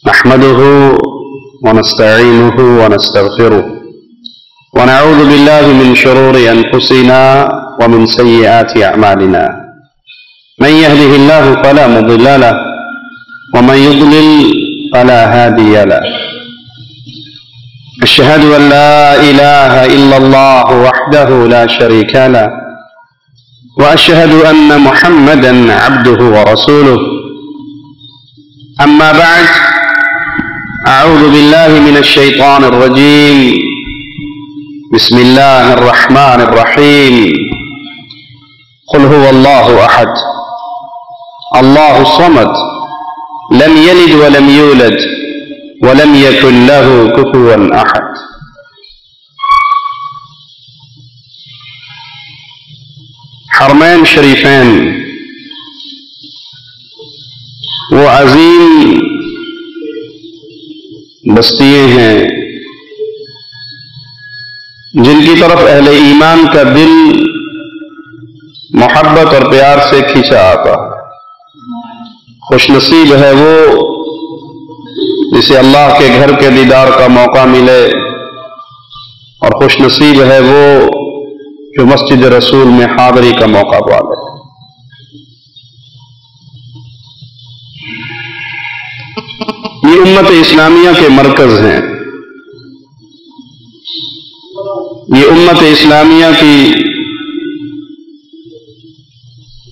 نحمده ونستعينه ونستغفره ونعوذ بالله من شرور أنفسنا ومن سيئات أعمالنا من يهده الله فلا مضل له ومن يضلل فلا هادي له أشهد أن لا إله إلا الله وحده لا شريك له وأشهد أن محمدا عبده ورسوله أما بعد أعوذ بالله من الشيطان الرجيم بسم الله الرحمن الرحيم قل هو الله أحد الله الصمد لم يلد ولم يولد ولم يكن له كفوا أحد. حرمین شریفین وہ عظیم بستیاں ہیں جن کی طرف اہل ایمان کا دل محبت اور پیار سے کھینچا آتا. خوش نصیب ہے وہ جسے اللہ کے گھر کے دیدار کا موقع ملے، اور خوش نصیب ہے وہ جو مسجد رسول میں حاضری کا موقع پالے. یہ امت اسلامیہ کے مرکز ہیں، یہ امت اسلامیہ کی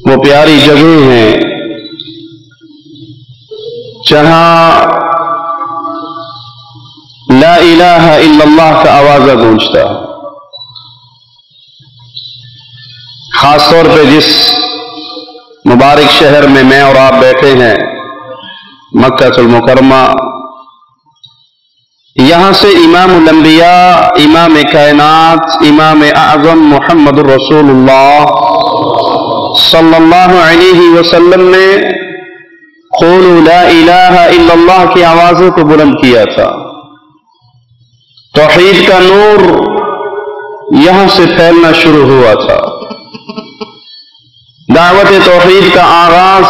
وہ پیاری جگہ ہیں جہاں لا الہ الا اللہ کا آوازہ گونجتا ہے. خاص طور پہ جس مبارک شہر میں میں اور آپ بیٹھے ہیں، مکہ المکرمہ، یہاں سے امام الانبیاء، امام کائنات، امام اعظم محمد الرسول اللہ صلی اللہ علیہ وسلم نے قولوا لا الہ الا اللہ کی آوازوں کو بلند کیا تھا. توحید کا نور یہاں سے پھیلنا شروع ہوا تھا. دعوت توحید کا آغاز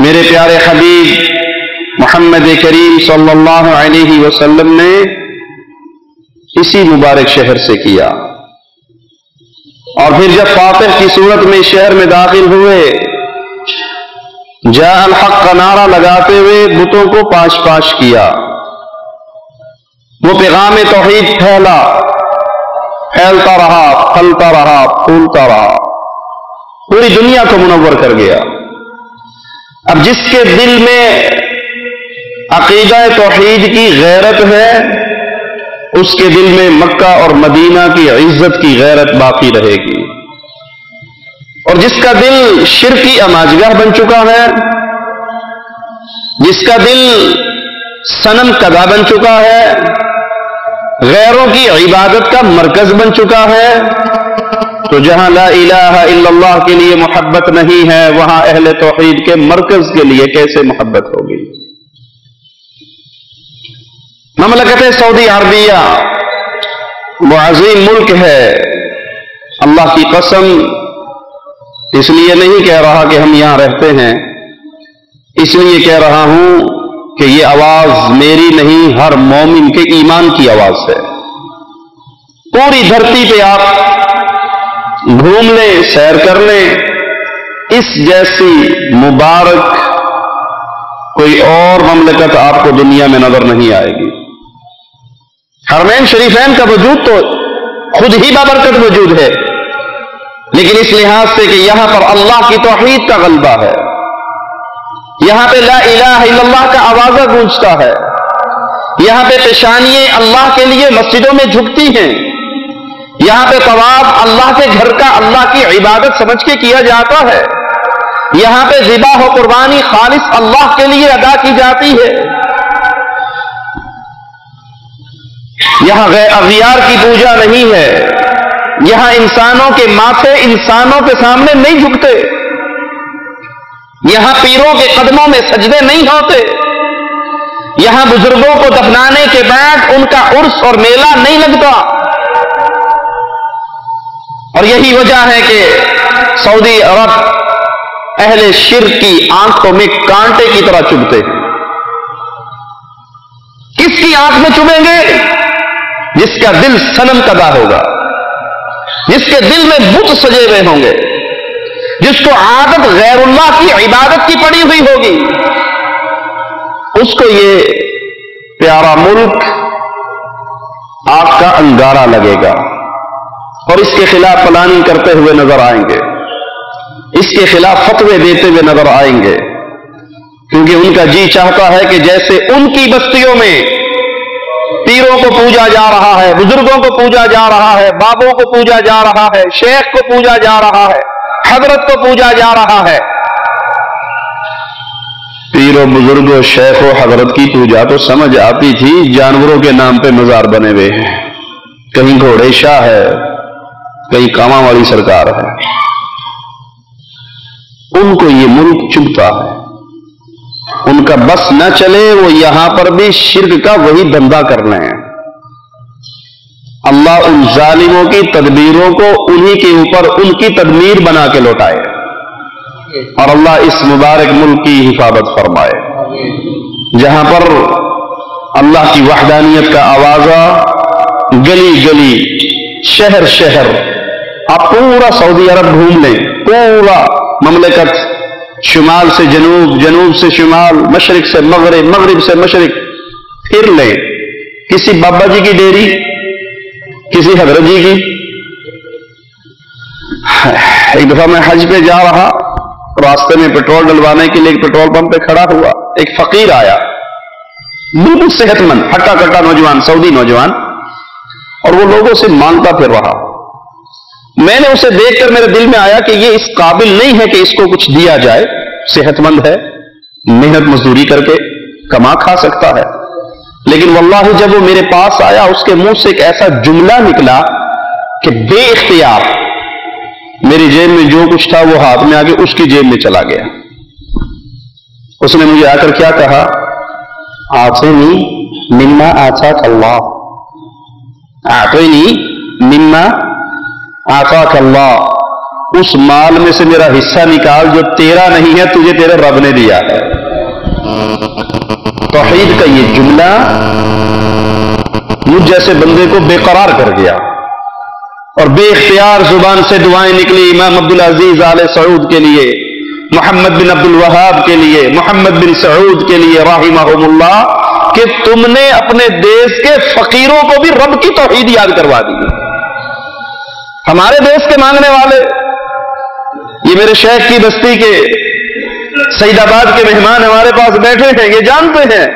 میرے پیارے حبیب محمد کریم صلی اللہ علیہ وسلم نے اسی مبارک شہر سے کیا، اور پھر جب فاتح کی صورت میں شہر میں داخل ہوئے، جاء الحق کا نعرہ لگاتے ہوئے بتوں کو پاش پاش کیا. وہ پیغام توحید پھیلتا رہا، پھلتا رہا، پھولتا رہا، پوری دنیا کو منور کر گیا. اب جس کے دل میں عقیدہ توحید کی غیرت ہے، اس کے دل میں مکہ اور مدینہ کی عزت کی غیرت باقی رہے گی. اور جس کا دل شرکی اماجگاہ بن چکا ہے، جس کا دل صنم کدا بن چکا ہے، غیروں کی عبادت کا مرکز بن چکا ہے، تو جہاں لا الہ الا اللہ کے لیے محبت نہیں ہے، وہاں اہل توحید کے مرکز کے لیے کیسے محبت ہوگی. مملکت سعودی عربیہ وہ عظیم ملک ہے. اللہ کی قسم اس لیے نہیں کہہ رہا کہ ہم یہاں رہتے ہیں، اس لیے کہہ رہا ہوں کہ یہ آواز میری نہیں، ہر مومن کے ایمان کی آواز ہے. پوری دھرتی پہ آپ گھوم لیں، سیر کر لیں، اس جیسی مبارک کوئی اور مملکت آپ کو دنیا میں نظر نہیں آئے گی. حرمین شریفین کا وجود تو خود ہی بابرکت وجود ہے، لیکن اس لحاظ سے کہ یہاں پر اللہ کی توحید کا غلبہ ہے، یہاں پہ لا الہ الا اللہ کا آوازہ گونجتا ہے، یہاں پہ پیشانییں اللہ کے لیے مسجدوں میں جھکتی ہیں، یہاں پہ طواف اللہ کے گھر کا اللہ کی عبادت سمجھ کے کیا جاتا ہے، یہاں پہ ذبح و قربانی خالص اللہ کے لیے ادا کی جاتی ہے، یہاں اغیار کی پوجا نہیں ہے، یہاں انسانوں کے ماتھے انسانوں کے سامنے نہیں جھکتے، یہاں پیروں کے قدموں میں سجدے نہیں ہوتے، یہاں بزرگوں کو دفنانے کے بعد ان کا عرس اور میلہ نہیں لگتا. اور یہی وجہ ہے کہ سعودی عرب اہل شرک کی آنکھوں میں کانٹے کی طرح چبھتے ہیں. کس کی آنکھ میں چبھیں گے؟ جس کا دل صنم کدا ہوگا، جس کے دل میں بت سجے ہوئے ہوں گے، جس کو عادت غیر اللہ کی عبادت کی پڑی ہوئی ہوگی، اس کو یہ پیارا ملک آگ کا انگارہ لگے گا اور اس کے خلاف پلاننگ کرتے ہوئے نظر آئیں گے، اس کے خلاف فتوے دیتے ہوئے نظر آئیں گے، کیونکہ ان کا جی چاہتا ہے کہ جیسے ان کی بستیوں میں پیروں کو پوجا جا رہا ہے، بزرگوں کو پوجا جا رہا ہے، بابوں کو پوجا جا رہا ہے، شیخ کو پوجا جا رہا ہے، حضرت کو پوجا جا رہا ہے۔ پیر و بزرگ و شیخ و حضرت کی پوجا تو سمجھ آتی تھی، جانوروں کے نام پہ مزار بنے ہوئے ہیں، کہیں گھوڑے شاہ ہے، کہیں کاما والی سرکار ہے۔ ان کو یہ ملک چبھتا ہے، ان کا بس نہ چلے، وہ یہاں پر بھی شرک کا وہی دھندا کر رہے ہیں۔ اللہ ان ظالموں کی تدبیروں کو انہی کے اوپر ان کی تدمیر بنا کے لوٹائے، اور اللہ اس مبارک ملک کی حفاظت فرمائے، جہاں پر اللہ کی وحدانیت کا آوازہ گلی گلی، شہر شہر، آپ پورا سعودی عرب گھوم لیں، پورا مملکت، شمال سے جنوب، جنوب سے شمال، مشرق سے مغرب، مغرب سے مشرق پھر لیں، کسی بابا جی کی ڈیری، کسی حضرت جی کی۔ ایک دفعہ میں حج پہ جا رہا، راستے میں پیٹرول ڈلوانے کے لیے ایک پیٹرول پمپ پہ کھڑا ہوا، ایک فقیر آیا، بالکل صحت مند ہٹا کٹا نوجوان، سعودی نوجوان، اور وہ لوگوں سے مانگتا پھر رہا۔ میں نے اسے دیکھ کر میرے دل میں آیا کہ یہ اس قابل نہیں ہے کہ اس کو کچھ دیا جائے، صحت مند ہے، محنت مزدوری کر کے کما کھا سکتا ہے، لیکن واللہ جب وہ میرے پاس آیا، اس کے منہ سے ایک ایسا جملہ نکلا کہ بے اختیار میری جیب میں جو کچھ تھا وہ ہاتھ میں آ کے اس کی جیب میں چلا گیا۔ اس نے مجھے آ کر کیا کہا؟ آتینی مما آتاک اللہ، آتینی مما آتاک اللہ، اس مال میں سے میرا حصہ نکال جو تیرا نہیں ہے، تجھے تیرے رب نے دیا ہے۔ توحید کا یہ جملہ مجھ جیسے بندے کو بے قرار کر گیا، اور بے اختیار زبان سے دعائیں نکلی امام عبدالعزیز آل سعود کے لیے، محمد بن عبد الوہاب کے لیے، محمد بن سعود کے لیے رحمہم اللہ، کہ تم نے اپنے دیش کے فقیروں کو بھی رب کی توحید یاد کروا دی۔ ہمارے دیش کے مانگنے والے، یہ میرے شیخ کی بستی کے سعید آباد کے مہمان ہمارے پاس بیٹھے ہیں، یہ جانتے ہیں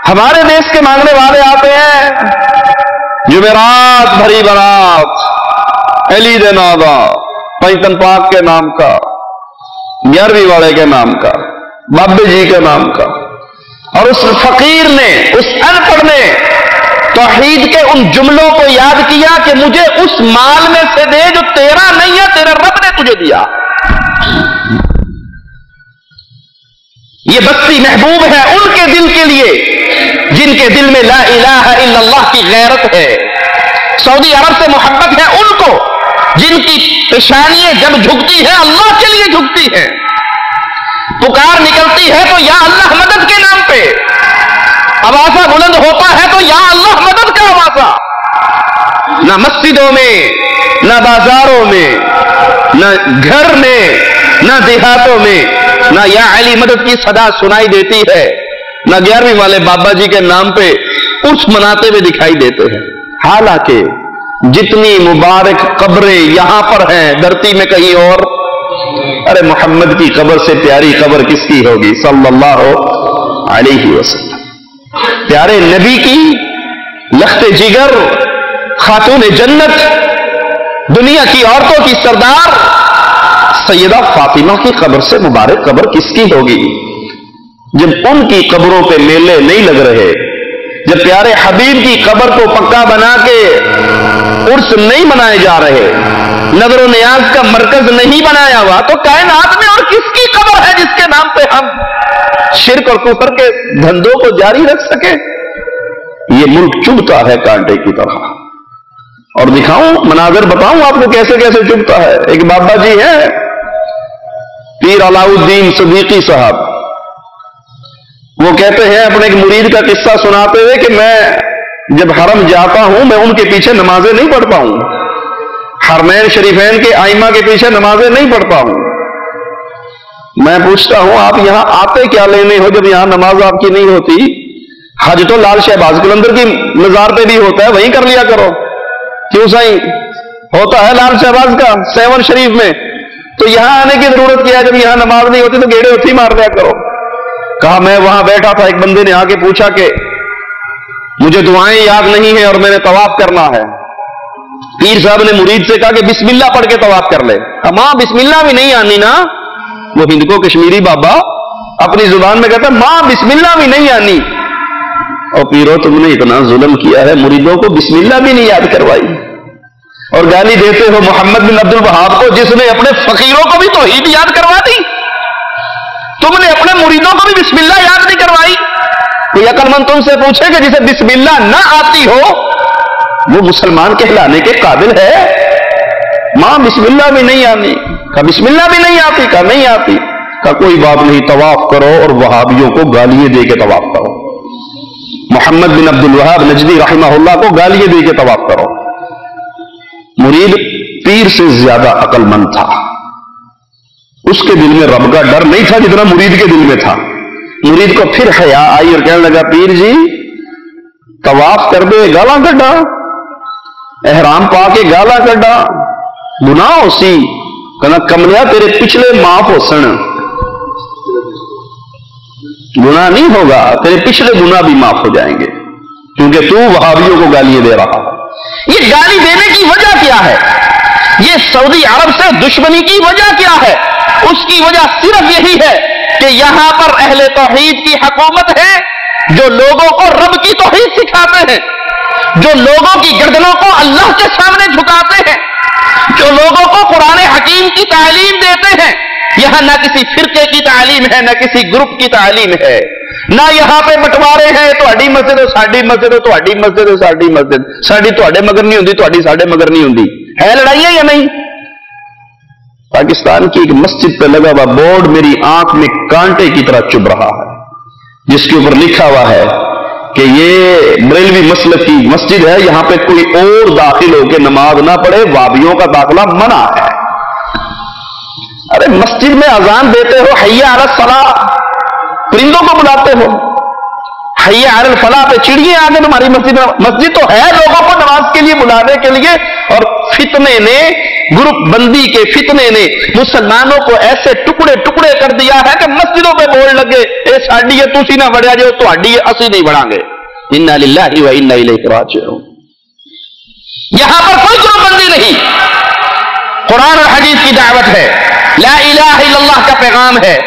ہمارے دیش کے مانگنے والے آتے ہیں، جمعرات بھری برات، علی دے نادا، پنجتن پاک کے نام کا، 11ویں والے کے نام کا، بابے جی کے نام کا، اور اس فقیر نے، اس ان پڑھ نے توحید کے ان جملوں کو یاد کیا کہ مجھے اس مال میں سے دے جو تیرا نہیں ہے، تیرے رب نے تجھے دیا۔ یہ بستی محبوب ہے ان کے دل کے لیے جن کے دل میں لا الہ الا اللہ کی غیرت ہے، سعودی عرب سے محبت ہے ان کو جن کی پیشانیاں جب جھکتی ہیں اللہ کے لیے جھکتی ہیں، پکار نکلتی ہے تو یا اللہ مدد کے نام پہ، آوازہ بلند ہوتا ہے تو یا اللہ مدد کا آوازہ، نہ مسجدوں میں، نہ بازاروں میں، نہ گھر میں، نہ دیہاتوں میں، نہ یا علی مدد کی صدا سنائی دیتی ہے، نہ 11ویں والے بابا جی کے نام پہ عرس مناتے ہوئے دکھائی دیتے ہیں۔ حالانکہ جتنی مبارک قبریں یہاں پر ہیں دھرتی میں کہیں اور، ارے محمد کی قبر سے پیاری قبر کس کی ہوگی صلی اللہ علیہ وسلم، پیارے نبی کی لخت جگر، خاتون جنت، دنیا کی عورتوں کی سردار سیدہ فاطمہ کی قبر سے مبارک قبر کس کی ہوگی؟ جب ان کی قبروں پہ میلے نہیں لگ رہے، جب پیارے حبیب کی قبر کو پکا بنا کے عرس نہیں منائے جا رہے، نظر و نیاز کا مرکز نہیں بنایا ہوا، تو کائنات میں اور کس کی قبر ہے جس کے نام پہ ہم شرک اور کفر کے دھندوں کو جاری رکھ سکے؟ یہ ملک چبھتا ہے کانٹے کی طرح، اور دکھاؤں مناظر بتاؤں آپ کو کیسے کیسے چبھتا ہے۔ ایک بابا جی ہے پیر علاؤ الدین صدیقی صاحب، وہ کہتے ہیں اپنے ایک مرید کا قصہ سناتے ہوئے کہ میں جب حرم جاتا ہوں میں ان کے پیچھے نمازیں نہیں پڑھتا ہوں، حرمین شریفین کے ائمہ کے پیچھے نمازیں نہیں پڑھتا ہوں۔ میں پوچھتا ہوں آپ یہاں آتے کیا لینے ہو جب یہاں نماز آپ کی نہیں ہوتی؟ حج تو لال شہباز قلندر کی مزار پہ بھی ہوتا ہے، وہیں کر لیا کرو۔ کیوں سائیں؟ ہوتا ہے لال شہباز کا 7 شریف میں، تو یہاں آنے کی ضرورت کیا ہے؟ جب یہاں نماز نہیں ہوتی تو گیڑے اتھی مار لیا کرو۔ کہا میں وہاں بیٹھا تھا، ایک بندے نے آ کے پوچھا کہ مجھے دعائیں یاد نہیں ہیں اور میں نے طواف کرنا ہے۔ پیر صاحب نے مرید سے کہا کہ بسم اللہ پڑھ کے طواف کر لے۔ ماں بسم اللہ بھی نہیں آنی نا، وہ ہند کو کشمیری بابا اپنی زبان میں کہتا ماں بسم اللہ بھی نہیں آنی۔ اور پیرو تم نے اتنا ظلم کیا ہے، مریدوں کو بسم اللہ بھی نہیں یاد کروائی اور گالی دیتے ہو محمد بن عبد الوہاب کو جس نے اپنے فقیروں کو بھی توحید یاد کروا دی، تم نے اپنے مریدوں کو بھی بسم اللہ یاد نہیں کروائی۔ کوئی عقل مند تم سے پوچھے کہ جسے بسم اللہ نہ آتی ہو وہ مسلمان کہلانے کے قابل ہے؟ ماں بسم اللہ بھی نہیں آنی، کہا بسم اللہ بھی نہیں آتی، کہا نہیں آتی، کہا کوئی بات نہیں، طواف کرو اور وہابیوں کو گالیاں دے کے طواف کرو، محمد بن عبد الوہاب نجدی رحمہ اللہ کو گالیاں دے کے طواف کرو۔ مرید پیر سے زیادہ عقل مند تھا، اس کے دل میں رب کا ڈر نہیں تھا جتنا مرید کے دل میں تھا۔ مرید کو پھر حیا آئی اور کہنے لگا پیر جی طواف کر دے گالاں کڈا، احرام پا کے گالاں کڈا، گناہ ہو سی، کہنا کملیا تیرے پچھلے معاف ہو سن، گناہ نہیں ہوگا، تیرے پچھلے گناہ بھی معاف ہو جائیں گے کیونکہ تو وہابیوں کو گالیاں دے رہا ہے۔ یہ گالی دینے کی وجہ کیا ہے؟ یہ سعودی عرب سے دشمنی کی وجہ کیا ہے؟ اس کی وجہ صرف یہی ہے کہ یہاں پر اہل توحید کی حکومت ہے جو لوگوں کو رب کی توحید سکھاتے ہیں، جو لوگوں کی گردنوں کو اللہ کے سامنے جھکاتے ہیں، جو لوگوں کو قرآن حکیم کی تعلیم دیتے ہیں۔ یہاں نہ کسی فرقے کی تعلیم ہے، نہ کسی گروپ کی تعلیم ہے، نہ یہاں پہ بٹوارے ہیں، تہاڈی مسجد ساڈی مسجد، تہاڈی مسجد ساڈی مسجد، ساڈی تہاڈے مگر نہیں ہوندی، تہاڈی ساڈے مگر نہیں ہوندی۔ ہے لڑائیاں یا نہیں؟ پاکستان کی ایک مسجد پہ لگا ہوا بورڈ میری آنکھ میں کانٹے کی طرح چبھ رہا ہے، جس کے اوپر لکھا ہوا ہے کہ یہ بریلوی مسلک کی مسجد ہے، یہاں پہ کوئی اور داخل ہو کے نماز نہ پڑھے، وہابیوں کا داخلہ منع ہے۔ ارے مسجد میں اذان دیتے ہو حی علی الصلاۃ، پرندوں کو بلاتے ہو، حی علی الفلاح پہ چڑیے آگے تمہاری مسجد میں۔ مسجد تو ہے لوگوں کو نماز کے لیے بلانے کے لیے، اور فتنے نے، گروپ بندی کے فتنے نے مسلمانوں کو ایسے ٹکڑے ٹکڑے کر دیا ہے کہ مسجدوں پہ بول لگے اے ساڈی ہے تسی نہ بڑھیا جو تہاڈی ہے اسی نہیں بڑھا گے، انا للہ و انا الیہ راجعون۔ یہاں پر کوئی گروپ بندی نہیں، قرآن اور حدیث کی دعوت ہے، لا الہ الا اللہ کا پیغام ہے،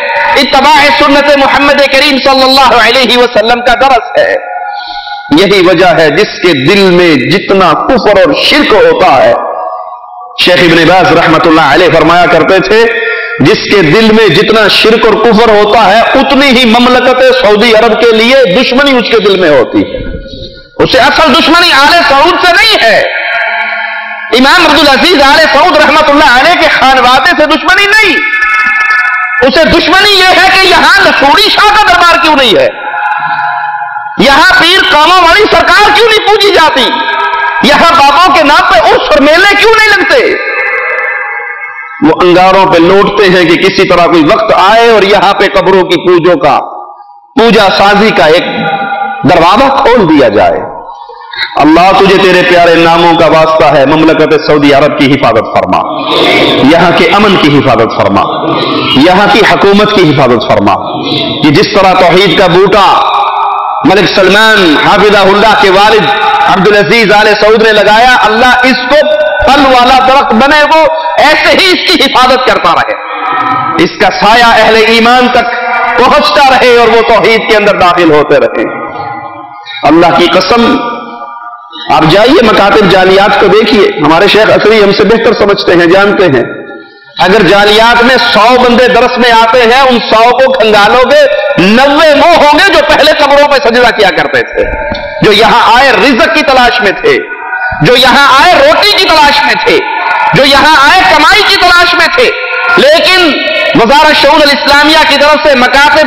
اتباع سنت محمد کریم صلی اللہ علیہ وسلم کا درس ہے۔ یہی وجہ ہے جس کے دل میں جتنا کفر اور شرک ہوتا ہے، شیخ ابن باز رحمت اللہ علیہ فرمایا کرتے تھے جس کے دل میں جتنا شرک اور کفر ہوتا ہے اتنی ہی مملکت سعودی عرب کے لیے دشمنی اس کے دل میں ہوتی ہے۔ اسے اصل دشمنی آل سعود سے نہیں ہے، امام عبدالعزیز آل سعود رحمت اللہ علیہ کے خانوادے سے دشمنی نہیں، اسے دشمنی یہ ہے کہ یہاں نصوری شاہ کا دربار کیوں نہیں ہے، یہاں پیر کاموں والی سرکار کیوں نہیں پوجی جاتی، یہاں بابوں کے نام پہ عرس اور میلے کیوں نہیں لگتے۔ وہ انگاروں پہ لوٹتے ہیں کہ کسی طرح کوئی وقت آئے اور یہاں پہ قبروں کی پوجا سازی کا ایک دروازہ کھول دیا جائے۔ اللہ تجھے تیرے پیارے ناموں کا واسطہ ہے، مملکت سعودی عرب کی حفاظت فرما، یہاں کے امن کی حفاظت فرما، یہاں کی حکومت کی حفاظت فرما، کہ جس طرح توحید کا بوٹا ملک سلمان حافظہ اللہ کے والد عبدالعزیز آل سعود نے لگایا، اللہ اس کو پھل والا درخت بنے، وہ ایسے ہی اس کی حفاظت کرتا رہے، اس کا سایہ اہل ایمان تک پہنچتا رہے اور وہ توحید کے اندر داخل ہوتے رہے۔ اللہ کی قسم، آپ جائیے مکاتب جعلیات کو دیکھیے، ہمارے شیخ اثری ہم سے بہتر سمجھتے ہیں، جانتے ہیں، اگر جعلیات میں 100 بندے درس میں آتے ہیں، ان 100 کو کھنگالو گے 90 وہ ہوں گے جو پہلے قبروں پہ سجدہ کیا کرتے تھے، جو یہاں آئے رزق کی تلاش میں تھے، جو یہاں آئے روٹی کی تلاش میں تھے، جو یہاں آئے کمائی کی تلاش میں تھے، لیکن وزارت شؤون الاسلامیہ کی طرف سے مکاتب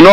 9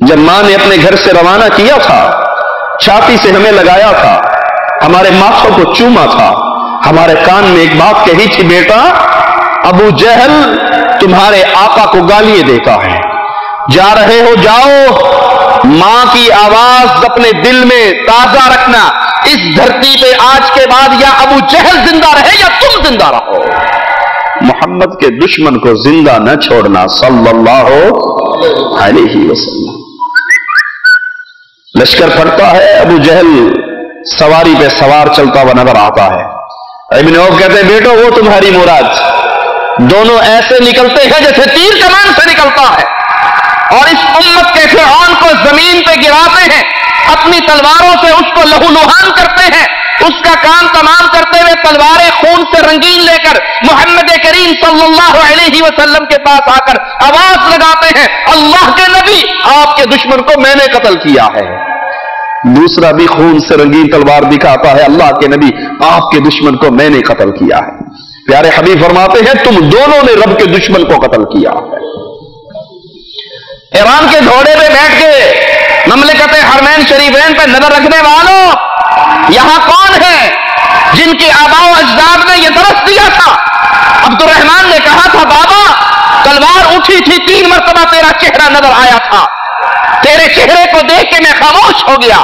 جب ماں نے اپنے گھر سے روانہ کیا تھا، چھاتی سے ہمیں لگایا تھا، ہمارے ماتھوں کو چوما تھا، ہمارے کان میں ایک بات کہی تھی، بیٹا ابو جہل تمہارے آقا کو گالیاں دیتا ہے، جا رہے ہو جاؤ، ماں کی آواز اپنے دل میں تازہ رکھنا، اس دھرتی پہ آج کے بعد یا ابو جہل زندہ رہے یا تم زندہ رہو، محمد کے دشمن کو زندہ نہ چھوڑنا صلی اللہ علیہ وسلم۔ لشکر پڑتا ہے، ابو جہل سواری پہ سوار چلتا ہوا نظر آتا ہے۔ ابن عوف کہتے ہیں بیٹو وہ تمہاری مراد، دونوں ایسے نکلتے ہیں جیسے تیر کمان سے نکلتا ہے، اور اس امت کے فرعون کو زمین پہ گراتے ہیں، اپنی تلواروں سے اس کو لہو لہان کرتے ہیں، اس کا کام تمام کرتے ہوئے تلواریں خون سے رنگین لے کر محمد کریم صلی اللہ علیہ وسلم کے پاس آ کر آواز لگاتے ہیں، اللہ کے نبی آپ کے دشمن کو میں نے قتل کیا ہے۔ دوسرا بھی خون سے رنگین تلوار دکھاتا ہے، اللہ کے نبی آپ کے دشمن کو میں نے قتل کیا ہے۔ پیارے حبیب فرماتے ہیں تم دونوں نے رب کے دشمن کو قتل کیا ہے۔ ایران کے گھوڑے پہ بیٹھ کے مملکت حرمین شریفین پہ نظر رکھنے والوں، یہاں کون ہے جن کے آباء و اجداد نے یہ درس دیا تھا؟ عبد الرحمان نے کہا تھا بابا تلوار اٹھی تھی 3 مرتبہ تیرا چہرہ نظر آیا تھا، تیرے چہرے کو دیکھ کے میں خاموش ہو گیا،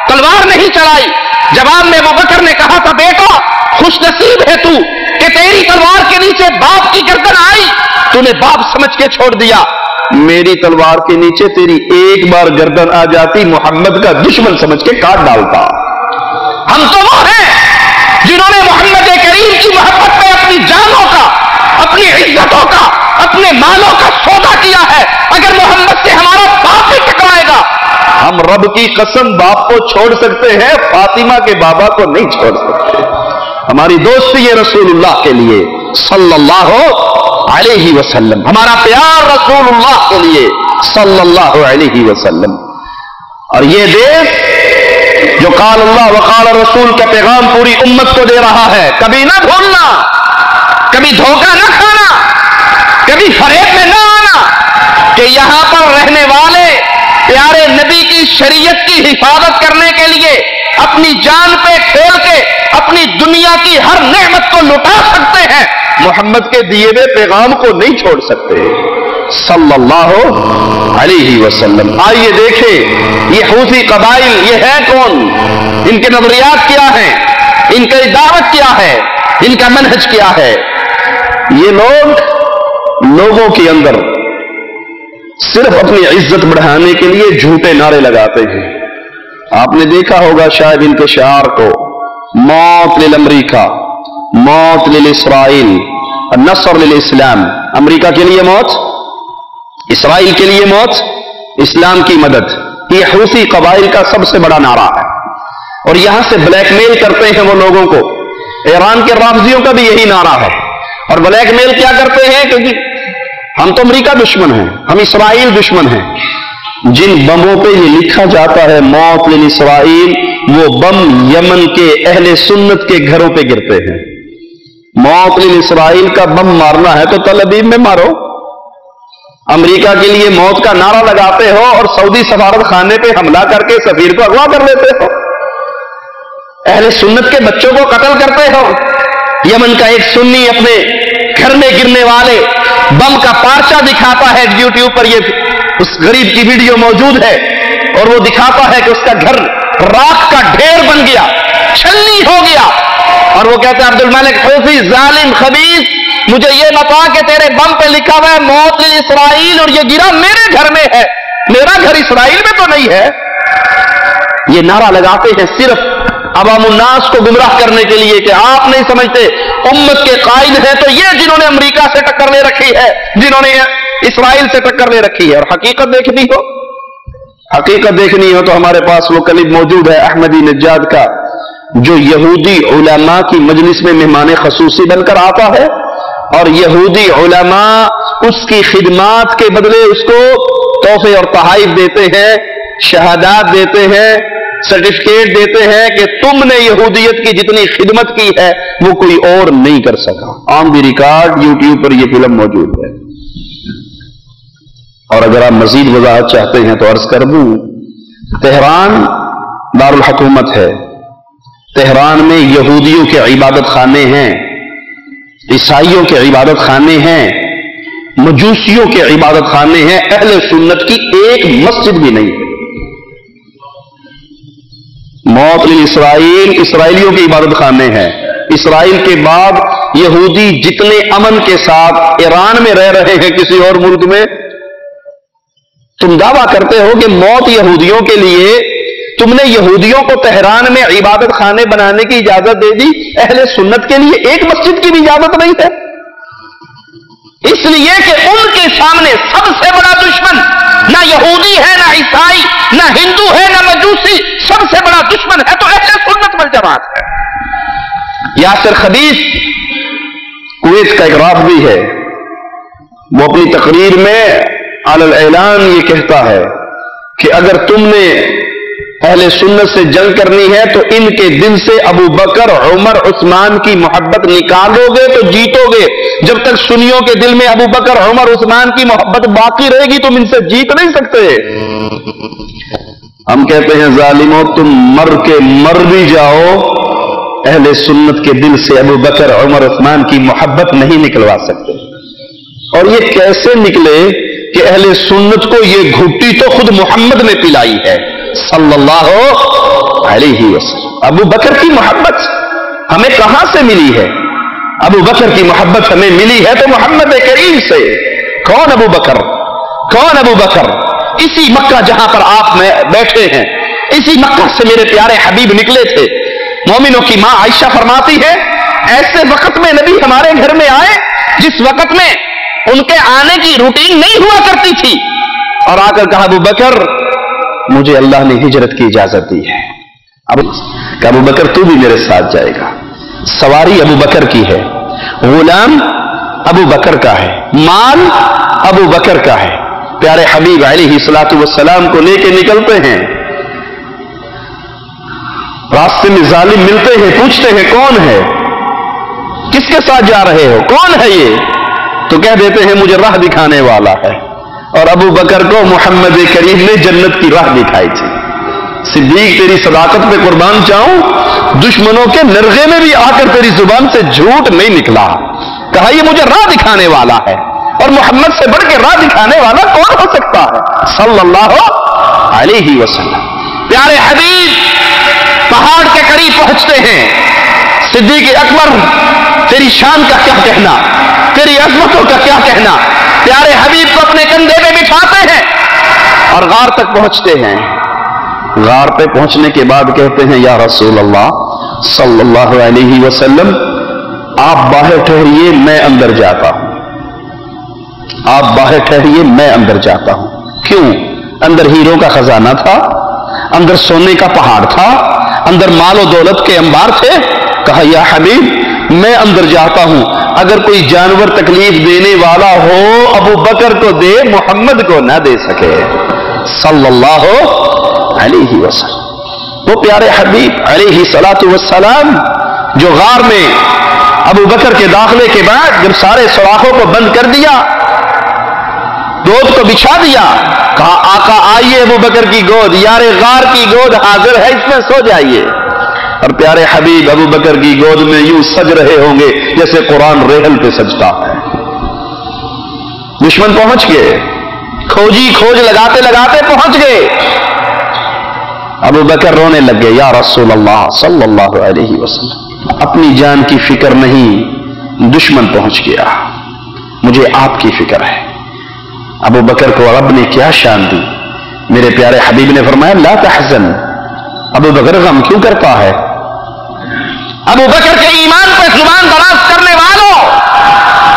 تلوار نہیں چلائی۔ جواب میں ابوبکر نے کہا تھا بیٹا خوش نصیب ہے تو کہ تیری تلوار کے نیچے باپ کی گردن آئی، تو نے باپ سمجھ کے چھوڑ دیا، میری تلوار کے نیچے تیری ایک بار گردن آ جاتی محمد کا دشمن سمجھ کے کاٹ ڈالتا۔ ہم تو وہ ہیں جنہوں نے محمد کریم کی محبت پہ اپنی جانوں کا، اپنی عزتوں کا، اپنے مالوں کا سودا کیا ہے، اگر محمد سے ہمارا باپ ہی ٹکرائے گا ہم رب کی قسم باپ کو چھوڑ سکتے ہیں، فاطمہ کے بابا کو نہیں چھوڑ سکتے۔ ہماری دوستی ہے رسول اللہ کے لیے صلی اللہ علیہ وسلم، ہمارا پیار رسول اللہ کے لیے صلی اللہ علیہ وسلم۔ اور یہ دیش جو قال اللہ وقال رسول کا پیغام پوری امت کو دے رہا ہے، کبھی نہ بھولنا، کبھی دھوکہ نہ کھانا، کبھی فریب میں نہ آنا کہ یہاں پر رہنے والے پیارے نبی کی شریعت کی حفاظت کرنے کے لیے اپنی جان پہ کھیل کے اپنی دنیا کی ہر نعمت کو لٹا سکتے ہیں، محمد کے دیے ہوئے پیغام کو نہیں چھوڑ سکتے صلی اللہ علیہ وسلم۔ آئیے دیکھیں یہ حوثی قبائل یہ ہے کون، ان کے نظریات کیا ہیں، ان کی دعوت کیا ہے، ان کا منہج کیا ہے۔ یہ لوگوں کے اندر صرف اپنی عزت بڑھانے کے لیے جھوٹے نعرے لگاتے ہیں۔ آپ نے دیکھا ہوگا شاید ان کے شعار کو، موت للامریکہ، موت للاسرائیل، نصر للاسلام، امریکہ کے لیے موت، اسرائیل کے لیے موت، اسلام کی مدد۔ یہ حوثی قبائل کا سب سے بڑا نعرہ ہے، اور یہاں سے بلیک میل کرتے ہیں وہ لوگوں کو۔ ایران کے رافضیوں کا بھی یہی نعرہ ہے، اور بلیک میل کیا کرتے ہیں کہ ہم تو امریکہ دشمن ہیں، ہم اسرائیل دشمن ہیں۔ جن بموں پہ یہ لکھا جاتا ہے موت للاسرائیل، وہ بم یمن کے اہل سنت کے گھروں پہ گرتے ہیں۔ موت للاسرائیل کا بم مارنا ہے تو تل ابیب میں مارو، امریکہ کے لیے موت کا نعرہ لگاتے ہو اور سعودی سفارت خانے پہ حملہ کر کے سفیر کو اغوا کر لیتے ہو، اہل سنت کے بچوں کو قتل کرتے ہو۔ یمن کا ایک سنی اپنے گھر میں گرنے والے بم کا پارچہ دکھاتا ہے، یوٹیوب پر یہ اس غریب کی ویڈیو موجود ہے، اور وہ دکھاتا ہے کہ اس کا گھر راکھ کا ڈھیر بن گیا، چھلنی ہو گیا، اور وہ کہتا ہے عبد الملک حوثی ظالم خبیث مجھے یہ بتا کہ تیرے بم پہ لکھا ہوا ہے موت للاسرائیل اور یہ گرا میرے گھر میں ہے، میرا گھر اسرائیل میں تو نہیں ہے۔ یہ نعرہ لگاتے ہیں صرف عوام الناس کو گمراہ کرنے کے لیے کہ آپ نہیں سمجھتے امت کے قائد ہیں تو یہ جنہوں نے امریکہ سے ٹکر لے رکھی ہے، جنہوں نے اسرائیل سے ٹکر لے رکھی ہے۔ اور حقیقت دیکھنی ہو تو ہمارے پاس وہ کلپ موجود ہے احمدی نجاد کا، جو یہودی علماء کی مجلس میں مہمان خصوصی بن کر آتا ہے، اور یہودی علماء اس کی خدمات کے بدلے اس کو تحفے اور تحائف دیتے ہیں، شہادات دیتے ہیں، سرٹیفکیٹ دیتے ہیں کہ تم نے یہودیت کی جتنی خدمت کی ہے وہ کوئی اور نہیں کر سکا۔ آن دی ریکارڈ یوٹیوب پر یہ فلم موجود ہے۔ اور اگر آپ مزید وضاحت چاہتے ہیں تو عرض کر دوں، تہران دارالحکومت ہے، تہران میں یہودیوں کے عبادت خانے ہیں، عیسائیوں کے عبادت خانے ہیں، مجوسیوں کے عبادت خانے ہیں، اہل سنت کی ایک مسجد بھی نہیں ہے۔ موت للاسرائیل، اسرائیلیوں کے عبادت خانے ہیں، اسرائیل کے بعد یہودی جتنے امن کے ساتھ ایران میں رہ رہے ہیں کسی اور ملک میں، تم دعویٰ کرتے ہو کہ موت یہودیوں کے لیے، تم نے یہودیوں کو تہران میں عبادت خانے بنانے کی اجازت دے دی، اہل سنت کے لیے ایک مسجد کی بھی اجازت نہیں ہے، اس لیے کہ ان کے سامنے سب سے بڑا دشمن نہ یہودی ہے، نہ عیسائی، نہ ہندو ہے، نہ مجوسی، سب سے بڑا دشمن ہے تو اہل سنت والجماعت ہے۔ یاسر خبیث کویت کا ایک رافضی ہے، وہ اپنی تقریر میں علی الاعلان یہ کہتا ہے کہ اگر تم نے اہل سنت سے جنگ کرنی ہے تو ان کے دل سے ابو بکر، عمر، عثمان کی محبت نکالو گے تو جیتو گے، جب تک سنیوں کے دل میں ابو بکر، عمر، عثمان کی محبت باقی رہے گی تم ان سے جیت نہیں سکتے۔ ہم کہتے ہیں ظالموں، تم مر کے مر بھی جاؤ، اہل سنت کے دل سے ابو بکر، عمر، عثمان کی محبت نہیں نکلوا سکتے۔ اور یہ کیسے نکلے کہ اہل سنت کو یہ گھٹی تو خود محمد نے پلائی ہے صلی اللہ علیہ وسلم۔ ابو بکر کی محبت ہمیں کہاں سے ملی ہے؟ ابو بکر کی محبت ہمیں ملی ہے تو محمد کریم سے۔ کون ابو بکر؟ کون ابو بکر؟ اسی مکہ جہاں پر آپ میں بیٹھے ہیں، اسی مکہ سے میرے پیارے حبیب نکلے تھے۔ مومنوں کی ماں عائشہ فرماتی ہے ایسے وقت میں نبی ہمارے گھر میں آئے جس وقت میں ان کے آنے کی روٹین نہیں ہوا کرتی تھی، اور آ کر کہا ابو بکر مجھے اللہ نے ہجرت کی اجازت دی ہے۔ ابو بکر تو بھی میرے ساتھ جائے گا۔ سواری ابو بکر کی ہے، غلام ابو بکر کا ہے، مال ابو بکر کا ہے۔ پیارے حبیب علیہ الصلوۃ والسلام کو لے کے نکلتے ہیں، راستے میں ظالم ملتے ہیں، پوچھتے ہیں کون ہے، کس کے ساتھ جا رہے ہو، کون ہے یہ؟ تو کہہ دیتے ہیں مجھے راہ دکھانے والا ہے، اور ابو بکر کو محمد کریم نے جنت کی راہ دکھائی تھی۔ صدیق تیری صداقت پہ قربان جاؤں، دشمنوں کے نرغے میں بھی آ کر تیری زبان سے جھوٹ نہیں نکلا، کہا یہ مجھے راہ دکھانے والا ہے، اور محمد سے بڑھ کے راہ دکھانے والا کون ہو سکتا ہے صلی اللہ علیہ وسلم۔ پیارے حبیب پہاڑ کے قریب پہنچتے ہیں، صدیق اکبر تیری شان کا کیا کہنا، تیری عظمتوں کا کیا کہنا، پیارے حبیب کو اپنے کندھے پہ بٹھاتے ہیں اور غار تک پہنچتے ہیں۔ غار پہ پہنچنے کے بعد کہتے ہیں یا رسول اللہ صلی اللہ علیہ وسلم آپ باہر ٹھہریے میں اندر جاتا ہوں، آپ باہر ٹھہریے میں اندر جاتا ہوں۔ کیوں؟ اندر ہیروں کا خزانہ تھا، اندر سونے کا پہاڑ تھا، اندر مال و دولت کے انبار تھے۔ کہا یا حبیب میں اندر جاتا ہوں، اگر کوئی جانور تکلیف دینے والا ہو ابو بکر کو دے، محمد کو نہ دے سکے صلی اللہ علیہ وسلم۔ وہ پیارے حبیب علیہ الصلوۃ والسلام جو غار میں ابو بکر کے داخلے کے بعد جب سارے سوراخوں کو بند کر دیا، گود کو بچھا دیا، کہا آقا آئیے ابو بکر کی گود، یار غار کی گود حاضر ہے، اس میں سو جائیے۔ اور پیارے حبیب ابو بکر کی گود میں یوں سج رہے ہوں گے جیسے قرآن ریحل پہ سجتا ہے۔ دشمن پہنچ گئے، کھوجی کھوج لگاتے لگاتے پہنچ گئے۔ ابو بکر رونے لگ گئے، یا رسول اللہ صلی اللہ علیہ وسلم اپنی جان کی فکر نہیں، دشمن پہنچ گیا، مجھے آپ کی فکر ہے۔ ابو بکر کو رب نے کیا شان دی، میرے پیارے حبیب نے فرمایا لا تحزن، ابو بکر غم کیوں کرتا ہے؟ ابو بکر کے ایمان پہ زبان دراز کرنے والوں،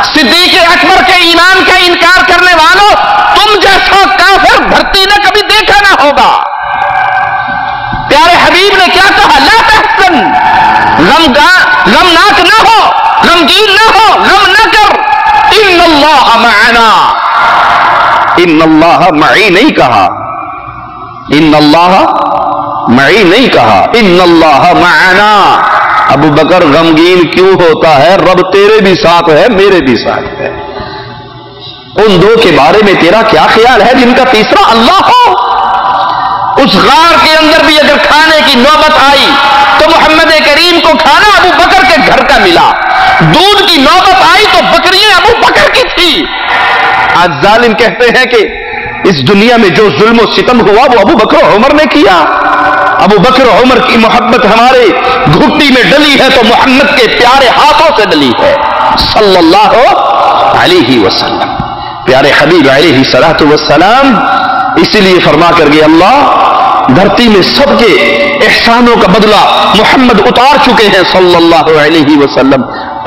صدیق اکبر کے ایمان کا انکار کرنے والوں، تم جیسا کافر دھرتی نے کبھی دیکھا نہ ہوگا۔ پیارے حبیب نے کیا کہا؟ لا تحزن، غمناک نہ ہو، غمگین نہ ہو، غم نہ کر، ان اللہ معنا، ان اللہ معی نہیں کہا، ان اللہ معی نہیں کہا، ان اللہ معنا۔ ابو بکر غمگین کیوں ہوتا ہے؟ رب تیرے بھی ساتھ ہے، میرے بھی ساتھ ہے۔ ان دو کے بارے میں تیرا کیا خیال ہے جن کا تیسرا اللہ ہو؟ اس غار کے اندر بھی اگر کھانے کی نوبت آئی تو محمد کریم کو کھانا ابو بکر کے گھر کا ملا، دودھ کی نوبت آئی تو بکریاں ابو بکر کی تھی۔ آج ظالم کہتے ہیں کہ اس دنیا میں جو ظلم و ستم ہوا وہ ابو بکر و عمر نے کیا۔ ابو بکر و عمر کی محبت ہمارے گھٹی میں ڈلی ہے تو محمد کے پیارے ہاتھوں سے ڈلی ہے صلی اللہ علیہ وسلم۔ پیارے حبیب علیہ الصلوۃ والسلام اسی لیے فرما کر گئے اللہ دھرتی میں سب کے احسانوں کا بدلہ محمد اتار چکے ہیں صلی اللہ علیہ وسلم،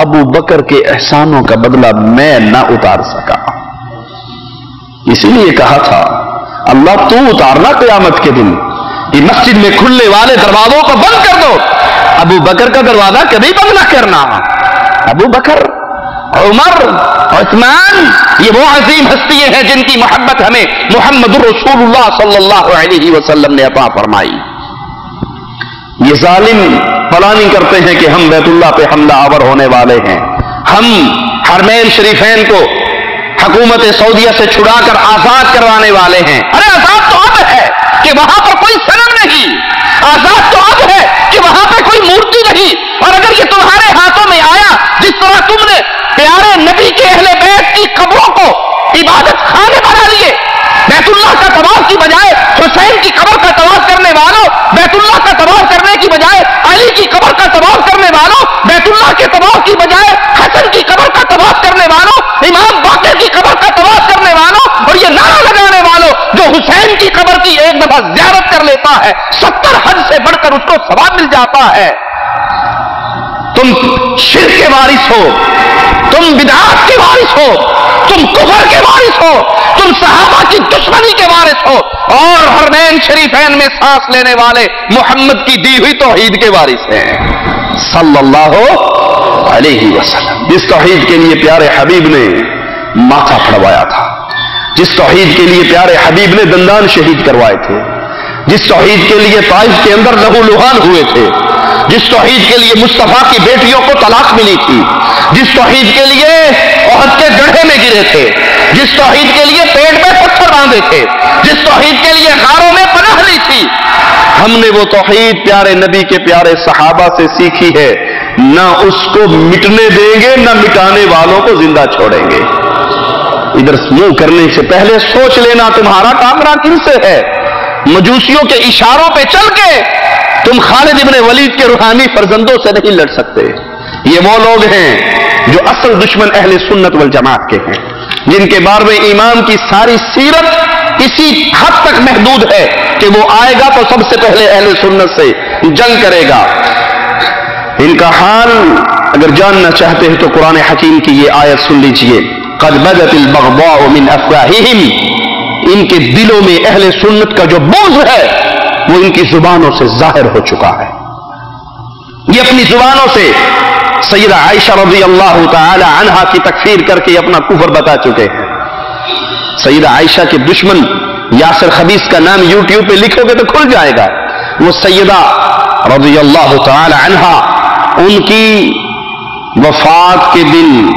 ابو بکر کے احسانوں کا بدلہ میں نہ اتار سکا۔ اسی لیے کہا تھا اللہ تو اتارنا قیامت کے دن، یہ مسجد میں کھلنے والے دروازوں کو بند کر دو، ابو بکر کا دروازہ کبھی بند نہ کرنا۔ ابو بکر، عمر، عثمان، یہ وہ عظیم ہستیاں ہیں جن کی محبت ہمیں محمد رسول اللہ صلی اللہ علیہ وسلم نے عطا فرمائی۔ یہ ظالم پلاننگ کرتے ہیں کہ ہم بیت اللہ پہ حملہ آور ہونے والے ہیں، ہم حرمین شریفین کو حکومت سعودیہ سے چھڑا کر آزاد کروانے والے ہیں۔ ارے آزاد تو اب ہے کہ وہاں پر کوئی صنم نہیں، آزاد تو اب ہے کہ وہاں پہ کوئی مورتی نہیں، اور اگر یہ تمہارے ہاتھوں میں آیا جس طرح تم نے پیارے نبی کے اہل بیت کی قبروں کو عبادت خانے بنا لیے، بیت اللہ کا طواف کی بجائے حسین کی قبر کا طواف کرنے والوں، بیت اللہ کا طواف کرنے کی بجائے علی کی قبر کا طواف کرنے والوں، بیت اللہ کے طواف کی بجائے حسن کی قبر کا طواف کرنے والوں، امام باقر کی قبر کا طواف کرنے والوں، اور یہ نعرہ لگانے والوں جو حسین کی قبر کی ایک دفعہ زیارت کر لیتا ہے 70 حج سے بڑھ کر اس کو ثواب مل جاتا ہے۔ تم شرک کے وارث ہو، تم بدعات کے وارث ہو، تم کفر کے وارث ہو، تم صحابہ کی دشمنی کے وارث ہو، اور حرمین شریفین میں سانس لینے والے محمد کی دی ہوئی توحید کے وارث ہیں صلی اللہ علیہ وسلم۔ جس توحید کے لیے پیارے حبیب نے ماتھا پھڑوایا تھا، جس توحید کے لیے پیارے حبیب نے دندان شہید کروائے تھے، جس توحید کے لیے طائف کے اندر لہو لہان ہوئے تھے، جس توحید کے لیے مصطفیٰ کی بیٹیوں کو طلاق ملی تھی، جس توحید کے لیے احد کے گڑھے میں گرے تھے، جس توحید کے لیے پیٹ میں پتھر باندھے تھے، جس توحید کے لیے غاروں میں پناہ لی تھی، ہم نے وہ توحید پیارے نبی کے پیارے صحابہ سے سیکھی ہے، نہ اس کو مٹنے دیں گے نہ مٹانے والوں کو زندہ چھوڑیں گے۔ ادھر منہ کرنے سے پہلے سوچ لینا تمہارا کامرا کن سے ہے۔ مجوسیوں کے اشاروں پہ چل کے تم خالد ابن ولید کے روحانی فرزندوں سے نہیں لڑ سکتے۔ یہ وہ لوگ ہیں جو اصل دشمن اہل سنت والجماعت کے ہیں، جن کے بارے میں ایمان کی ساری سیرت اسی حد تک محدود ہے کہ وہ آئے گا تو سب سے پہلے اہل سنت سے جنگ کرے گا۔ ان کا حال اگر جاننا چاہتے ہیں تو قرآن حکیم کی یہ آیت سن لیجئے، قد بدت البغضاء من افواہہم، ان کے دلوں میں اہل سنت کا جو بغض ہے وہ ان کی زبانوں سے ظاہر ہو چکا ہے۔ یہ اپنی زبانوں سے سیدہ عائشہ رضی اللہ تعالی عنہا کی تکفیر کر کے اپنا کفر بتا چکے ہیں۔ سیدہ عائشہ کے دشمن یاسر خبیث کا نام یوٹیوب پہ لکھو گے تو کھل جائے گا۔ وہ سیدہ رضی اللہ تعالی عنہا، ان کی وفات کے دن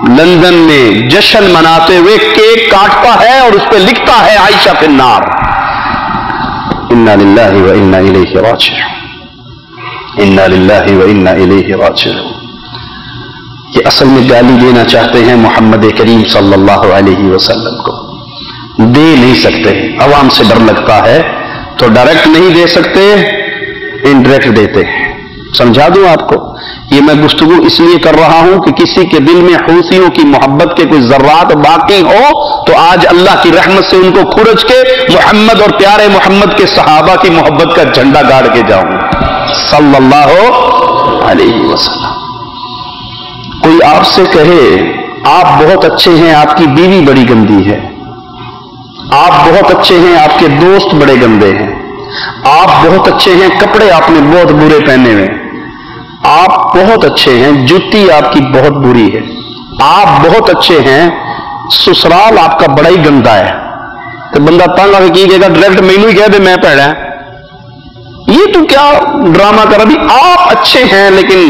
لندن میں جشن مناتے ہوئے کیک کاٹتا ہے اور اس پہ لکھتا ہے عائشہ فی النار۔ انا للہ و انا الیہ راجعون، انا للہ و انا الیہ راجعون۔ یہ اصل میں گالی دینا چاہتے ہیں محمد کریم صلی اللہ علیہ وسلم کو، دے نہیں سکتے، عوام سے ڈر لگتا ہے تو ڈائریکٹ نہیں دے سکتے، انڈائریکٹ دیتے ہیں۔ سمجھا دوں آپ کو، یہ میں گفتگو اس لیے کر رہا ہوں کہ کسی کے دل میں حوثیوں کی محبت کے کوئی ذرات باقی ہو تو آج اللہ کی رحمت سے ان کو کھرچ کے محمد اور پیارے محمد کے صحابہ کی محبت کا جھنڈا گاڑ کے جاؤں صلی اللہ علیہ وسلم۔ کوئی آپ سے کہے آپ بہت اچھے ہیں، آپ کی بیوی بڑی گندی ہے، آپ بہت اچھے ہیں، آپ کے دوست بڑے گندے ہیں، آپ بہت اچھے ہیں، کپڑے آپ نے بہت برے پہنے ہوئے، آپ بہت اچھے ہیں، جوتی آپ کی بہت بری ہے، آپ بہت اچھے ہیں، سسرال آپ کا بڑا ہی گندا ہے، تو بندہ تنگ آ کے کی کہے گا ڈائریکٹ مینو ہی کہہ دے میں پیڑا ہے، یہ تو کیا ڈرامہ کر ابھی آپ اچھے ہیں لیکن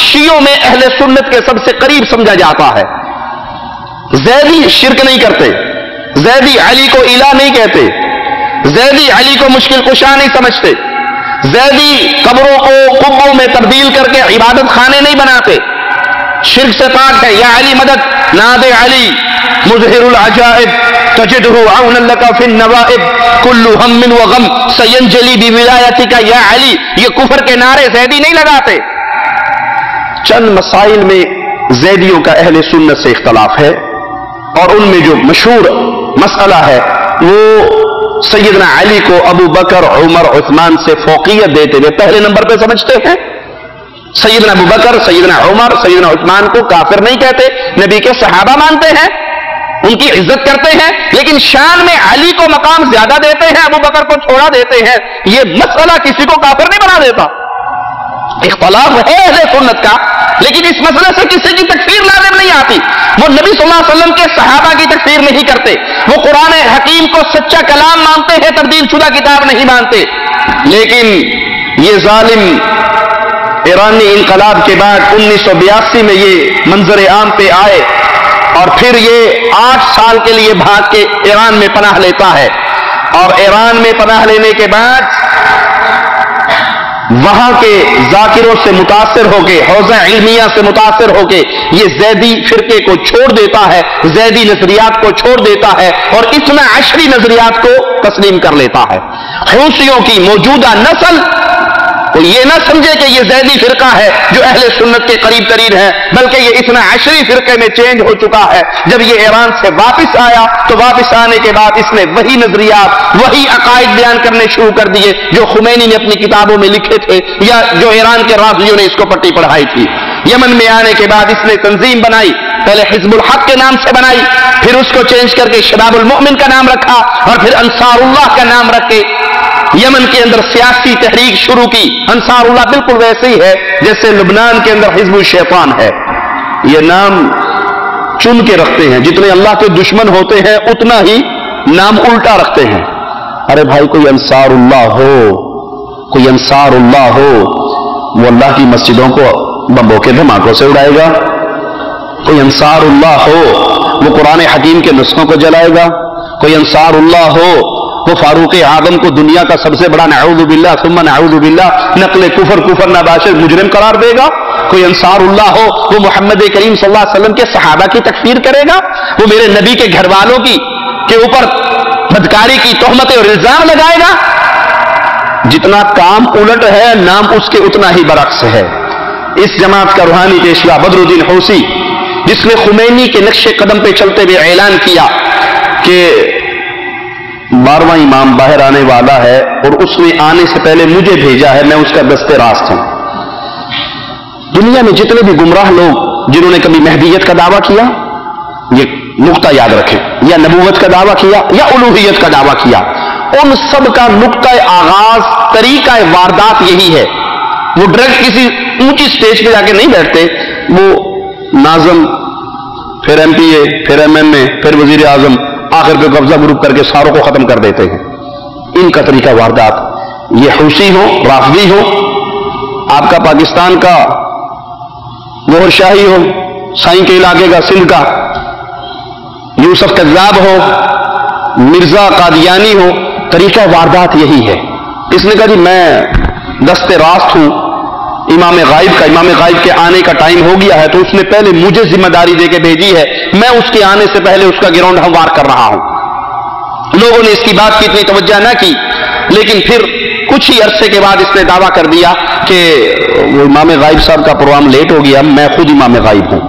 شیعوں میں اہل سنت کے سب سے قریب سمجھا جاتا ہے. زیدی شرک نہیں کرتے، زیدی علی کو الہ نہیں کہتے، زیدی علی کو مشکل کشا نہیں سمجھتے، زیدی قبروں کو قبوں میں تبدیل کر کے عبادت خانے نہیں بناتے، شرک سے پاک ہے. یا علی مدد، ناد علی مظہر العجائب تجدہ عونا لک فی النوائب کل ہم و غم سینجلی بولایتک یا علی. یہ کفر کے نعرے زیدی نہیں لگاتے. چند مسائل میں زیدیوں کا اہل سنت سے اختلاف ہے، اور ان میں جو مشہور مسئلہ ہے وہ سیدنا علی کو ابو بکر، عمر، عثمان سے فوقیت دیتے ہوئے پہلے نمبر پہ سمجھتے ہیں. سیدنا ابو بکر، سیدنا عمر، سیدنا عثمان کو کافر نہیں کہتے، نبی کے صحابہ مانتے ہیں، ان کی عزت کرتے ہیں، لیکن شان میں علی کو مقام زیادہ دیتے ہیں، ابو بکر کو چھوڑا دیتے ہیں. یہ مسئلہ کسی کو کافر نہیں بنا دیتا. اختلاف ہے اہل سنت کا، لیکن اس مسئلے سے کسی کی تکفیر لازم نہیں آتی. وہ نبی صلی اللہ علیہ وسلم کے صحابہ کی تکفیر نہیں کرتے، وہ قرآن حکیم کو سچا کلام مانتے ہیں، تبدیل شدہ کتاب نہیں مانتے. لیکن یہ ظالم ایرانی انقلاب کے بعد 1982 میں یہ منظر عام پہ آئے، اور پھر یہ 8 سال کے لیے بھاگ کے ایران میں پناہ لیتا ہے، اور ایران میں پناہ لینے کے بعد وہاں کے ذاکروں سے متاثر ہو کے، حوزہ علمیہ سے متاثر ہو کے یہ زیدی فرقے کو چھوڑ دیتا ہے، زیدی نظریات کو چھوڑ دیتا ہے، اور اثنا عشری نظریات کو تسلیم کر لیتا ہے. حوثیوں کی موجودہ نسل کو یہ نہ سمجھے کہ یہ زیدی فرقہ ہے جو اہل سنت کے قریب ترین ہے، بلکہ یہ اثنا عشری فرقے میں چینج ہو چکا ہے. جب یہ ایران سے واپس آیا تو واپس آنے کے بعد اس نے وہی نظریات، وہی عقائد بیان کرنے شروع کر دیے جو خمینی نے اپنی کتابوں میں لکھے تھے، یا جو ایران کے رافضیوں نے اس کو پٹی پڑھائی تھی. یمن میں آنے کے بعد اس نے تنظیم بنائی، پہلے حزب الحق کے نام سے بنائی، پھر اس کو چینج کر کے شباب المؤمن کا نام رکھا، اور پھر انصار اللہ کا نام رکھ کے یمن کے اندر سیاسی تحریک شروع کی. انصار اللہ بالکل ویسے ہی ہے جیسے لبنان کے اندر حزب الشیطان ہے. یہ نام چن کے رکھتے ہیں، جتنے اللہ کے دشمن ہوتے ہیں اتنا ہی نام الٹا رکھتے ہیں. ارے بھائی، کوئی انصار اللہ ہو، کوئی انصار اللہ ہو، وہ اللہ کی مسجدوں کو بمبوں کے دھماکوں سے اڑائے گا. کوئی انصار اللہ ہو، وہ قرآن حکیم کے نسخوں کو جلائے گا. کوئی انصار اللہ ہو، وہ فاروق اعظم کو دنیا کا سب سے بڑا نعوذ باللہ ثم نعوذ باللہ نقل کفر نباشر مجرم قرار دے گا. کوئی انصار اللہ ہو، وہ محمد کریم صلی اللہ علیہ وسلم کے صحابہ کی تکفیر کرے گا، وہ میرے نبی کے گھر والوں کے اوپر بدکاری کی تہمتیں اور الزام لگائے گا. جتنا کام الٹ ہے، نام اس کے اتنا ہی برعکس ہے. اس جماعت کا روحانی پیشوا بدر الدین حوثی، جس نے خمینی کے نقش قدم پہ چلتے ہوئے اعلان کیا کہ 12واں امام باہر آنے والا ہے، اور اس نے آنے سے پہلے مجھے بھیجا ہے، میں اس کا دست راست ہوں. دنیا میں جتنے بھی گمراہ لوگ جنہوں نے کبھی مہدیت کا دعویٰ کیا، یہ نقطہ یاد رکھیں، یا نبوت کا دعویٰ کیا یا الوہیت کا دعویٰ کیا، ان سب کا نقطہ آغاز، طریقہ واردات یہی ہے. وہ ڈائریکٹ کسی اونچی سٹیج پہ جا کے نہیں بیٹھتے، وہ ناظم، پھر ایم پی اے، پھر ایم ایم اے، پھر وزیر اعظم، آخر پہ قبضہ گروپ کر کے ساروں کو ختم کر دیتے ہیں. ان کا طریقہ واردات، یہ حوثی ہو، رافضی ہو، آپ کا پاکستان کا گوہر شاہی ہو، سائیں کے علاقے کا، سندھ کا یوسف کذاب ہو، مرزا قادیانی ہو، طریقہ واردات یہی ہے. اس نے کہا جی میں دست راست ہوں امام غائب کا، امام غائب کے آنے کا ٹائم ہو گیا ہے، تو اس نے پہلے مجھے ذمہ داری دے کے بھیجی ہے، میں اس کے آنے سے پہلے اس کا گراؤنڈ ہموار کر رہا ہوں. لوگوں نے اس کی بات کی اتنی توجہ نہ کی، لیکن پھر کچھ ہی عرصے کے بعد اس نے دعویٰ کر دیا کہ وہ امام غائب صاحب کا پروگرام لیٹ ہو گیا، میں خود امام غائب ہوں.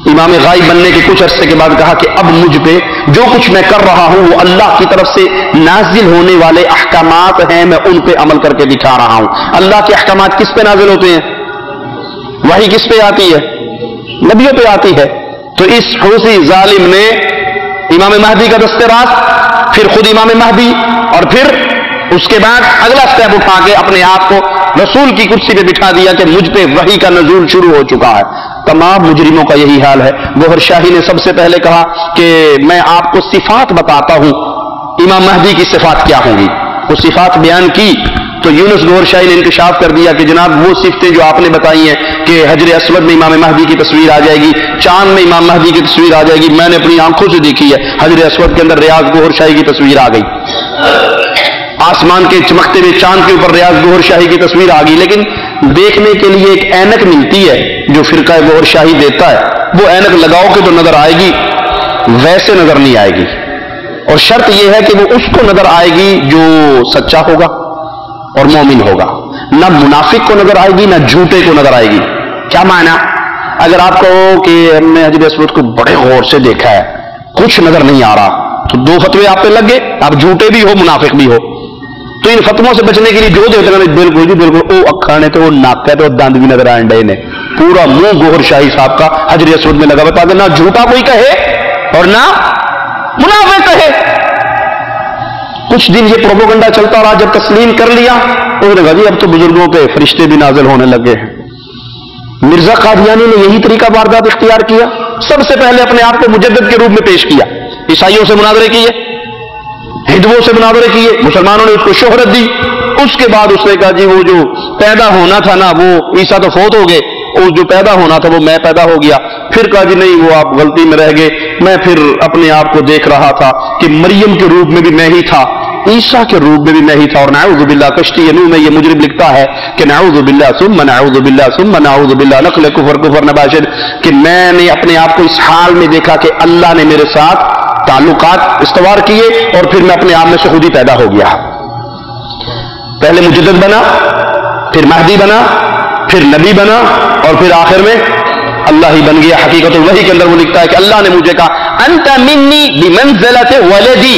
امام غائب بننے کے کچھ عرصے کے بعد کہا کہ اب مجھ پہ جو کچھ میں کر رہا ہوں وہ اللہ کی طرف سے نازل ہونے والے احکامات ہیں، میں ان پہ عمل کر کے دکھا رہا ہوں. اللہ کے احکامات کس پہ نازل ہوتے ہیں؟ وحی کس پہ آتی ہے؟ نبیوں پہ آتی ہے. تو اس حوثی ظالم نے امام مہدی کا دست راست، پھر خود امام مہدی، اور پھر اس کے بعد اگلا سٹیپ اٹھا کے اپنے آپ کو رسول کی کرسی پہ بٹھا دیا کہ مجھ پہ وحی کا نزول شروع ہو چکا ہے. تمام مجرموں کا یہی حال ہے. گوہر شاہی نے سب سے پہلے کہا کہ میں آپ کو صفات بتاتا ہوں، امام مہدی کی صفات کیا ہوں گی. وہ صفات بیان کی تو یونس گوہر شاہی نے انکشاف کر دیا کہ جناب وہ صفتیں جو آپ نے بتائی ہیں کہ حجر اسود میں امام مہدی کی تصویر آ جائے گی، چاند میں امام مہدی کی تصویر آ جائے گی، میں نے اپنی آنکھوں سے دیکھی ہے، حجر اسود کے اندر ریاض گوہر شاہی کی تصویر آ گئی، آسمان کے چمکتے ہوئے چاند کے اوپر ریاض گوہر شاہی کی تصویر آ گئی، لیکن دیکھنے کے لیے ایک اینک ملتی ہے جو فرقہ گوہر شاہی دیتا ہے، وہ اینک لگاؤ کہ تو نظر آئے گی، ویسے نظر نہیں آئے گی، اور شرط یہ ہے کہ وہ اس کو نظر آئے گی جو سچا ہوگا اور مومن ہوگا، نہ منافق کو نظر آئے گی نہ جھوٹے کو نظر آئے گی۔ کیا معنی؟ اگر آپ کہو کہ ہم نے حجر اسود کو بڑے غور سے دیکھا ہے، کچھ نظر نہیں آ رہا، تو دو فتوے آپ پہ لگ گئے، آپ جھوٹے بھی ہو منافق بھی ہو، تو ان فتووں سے بچنے کے لیے جو دیتے ہیں بالکل جی بالکل وہ اکھا نے تو وہ ناک ہے تو دند بھی نظر آئے نے، پورا منہ گوہر شاہی صاحب کا حجر اسود میں لگا ہوا تاکہ نہ جھوٹا کوئی کہے اور نہ منافق کہے۔ کچھ دن یہ پروپیگنڈا چلتا رہا، جب تسلیم کر لیا انہوں نے کہا جی اب تو بزرگوں کے فرشتے بھی نازل ہونے لگے ہیں۔ مرزا قادیانی نے یہی طریقہ واردات اختیار کیا، سب سے پہلے اپنے آپ کو مجدد کے روپ میں پیش کیا، عیسائیوں سے مناظرے کیے، ہندوؤں سے مناظرے کیے، مسلمانوں نے اس کو شہرت دی، اس کے بعد اس نے کہا جی وہ جو پیدا ہونا تھا نا وہ عیسیٰ تو فوت ہو گئے، وہ جو پیدا ہونا تھا وہ میں پیدا ہو گیا، پھر کہا جی نہیں وہ آپ غلطی میں رہ گئے، میں پھر اپنے آپ کو دیکھ رہا تھا کہ مریم کے روپ میں بھی میں ہی تھا، عیسیٰ کے روپ میں بھی میں ہی تھا، اور نعوذ باللہ کشتی نوح میں یہ مجرم لکھتا ہے کہ نعوذ باللہ ثم نعوذ باللہ ثم نعوذ باللہ نقل کفر نباشد، کہ میں نے اپنے آپ کو اس حال میں دیکھا کہ اللہ نے میرے ساتھ تعلقات استوار کیے اور پھر میں اپنے آپ میں سے خود ہی پیدا ہو گیا۔ پہلے مجدد بنا، پھر مہدی بنا، پھر نبی بنا، اور پھر آخر میں اللہ ہی بن گیا۔ حقیقت الوحی کے اندر وہ لکھتا ہے کہ اللہ نے مجھے کہا انت منی بمنزلۃ ولدی،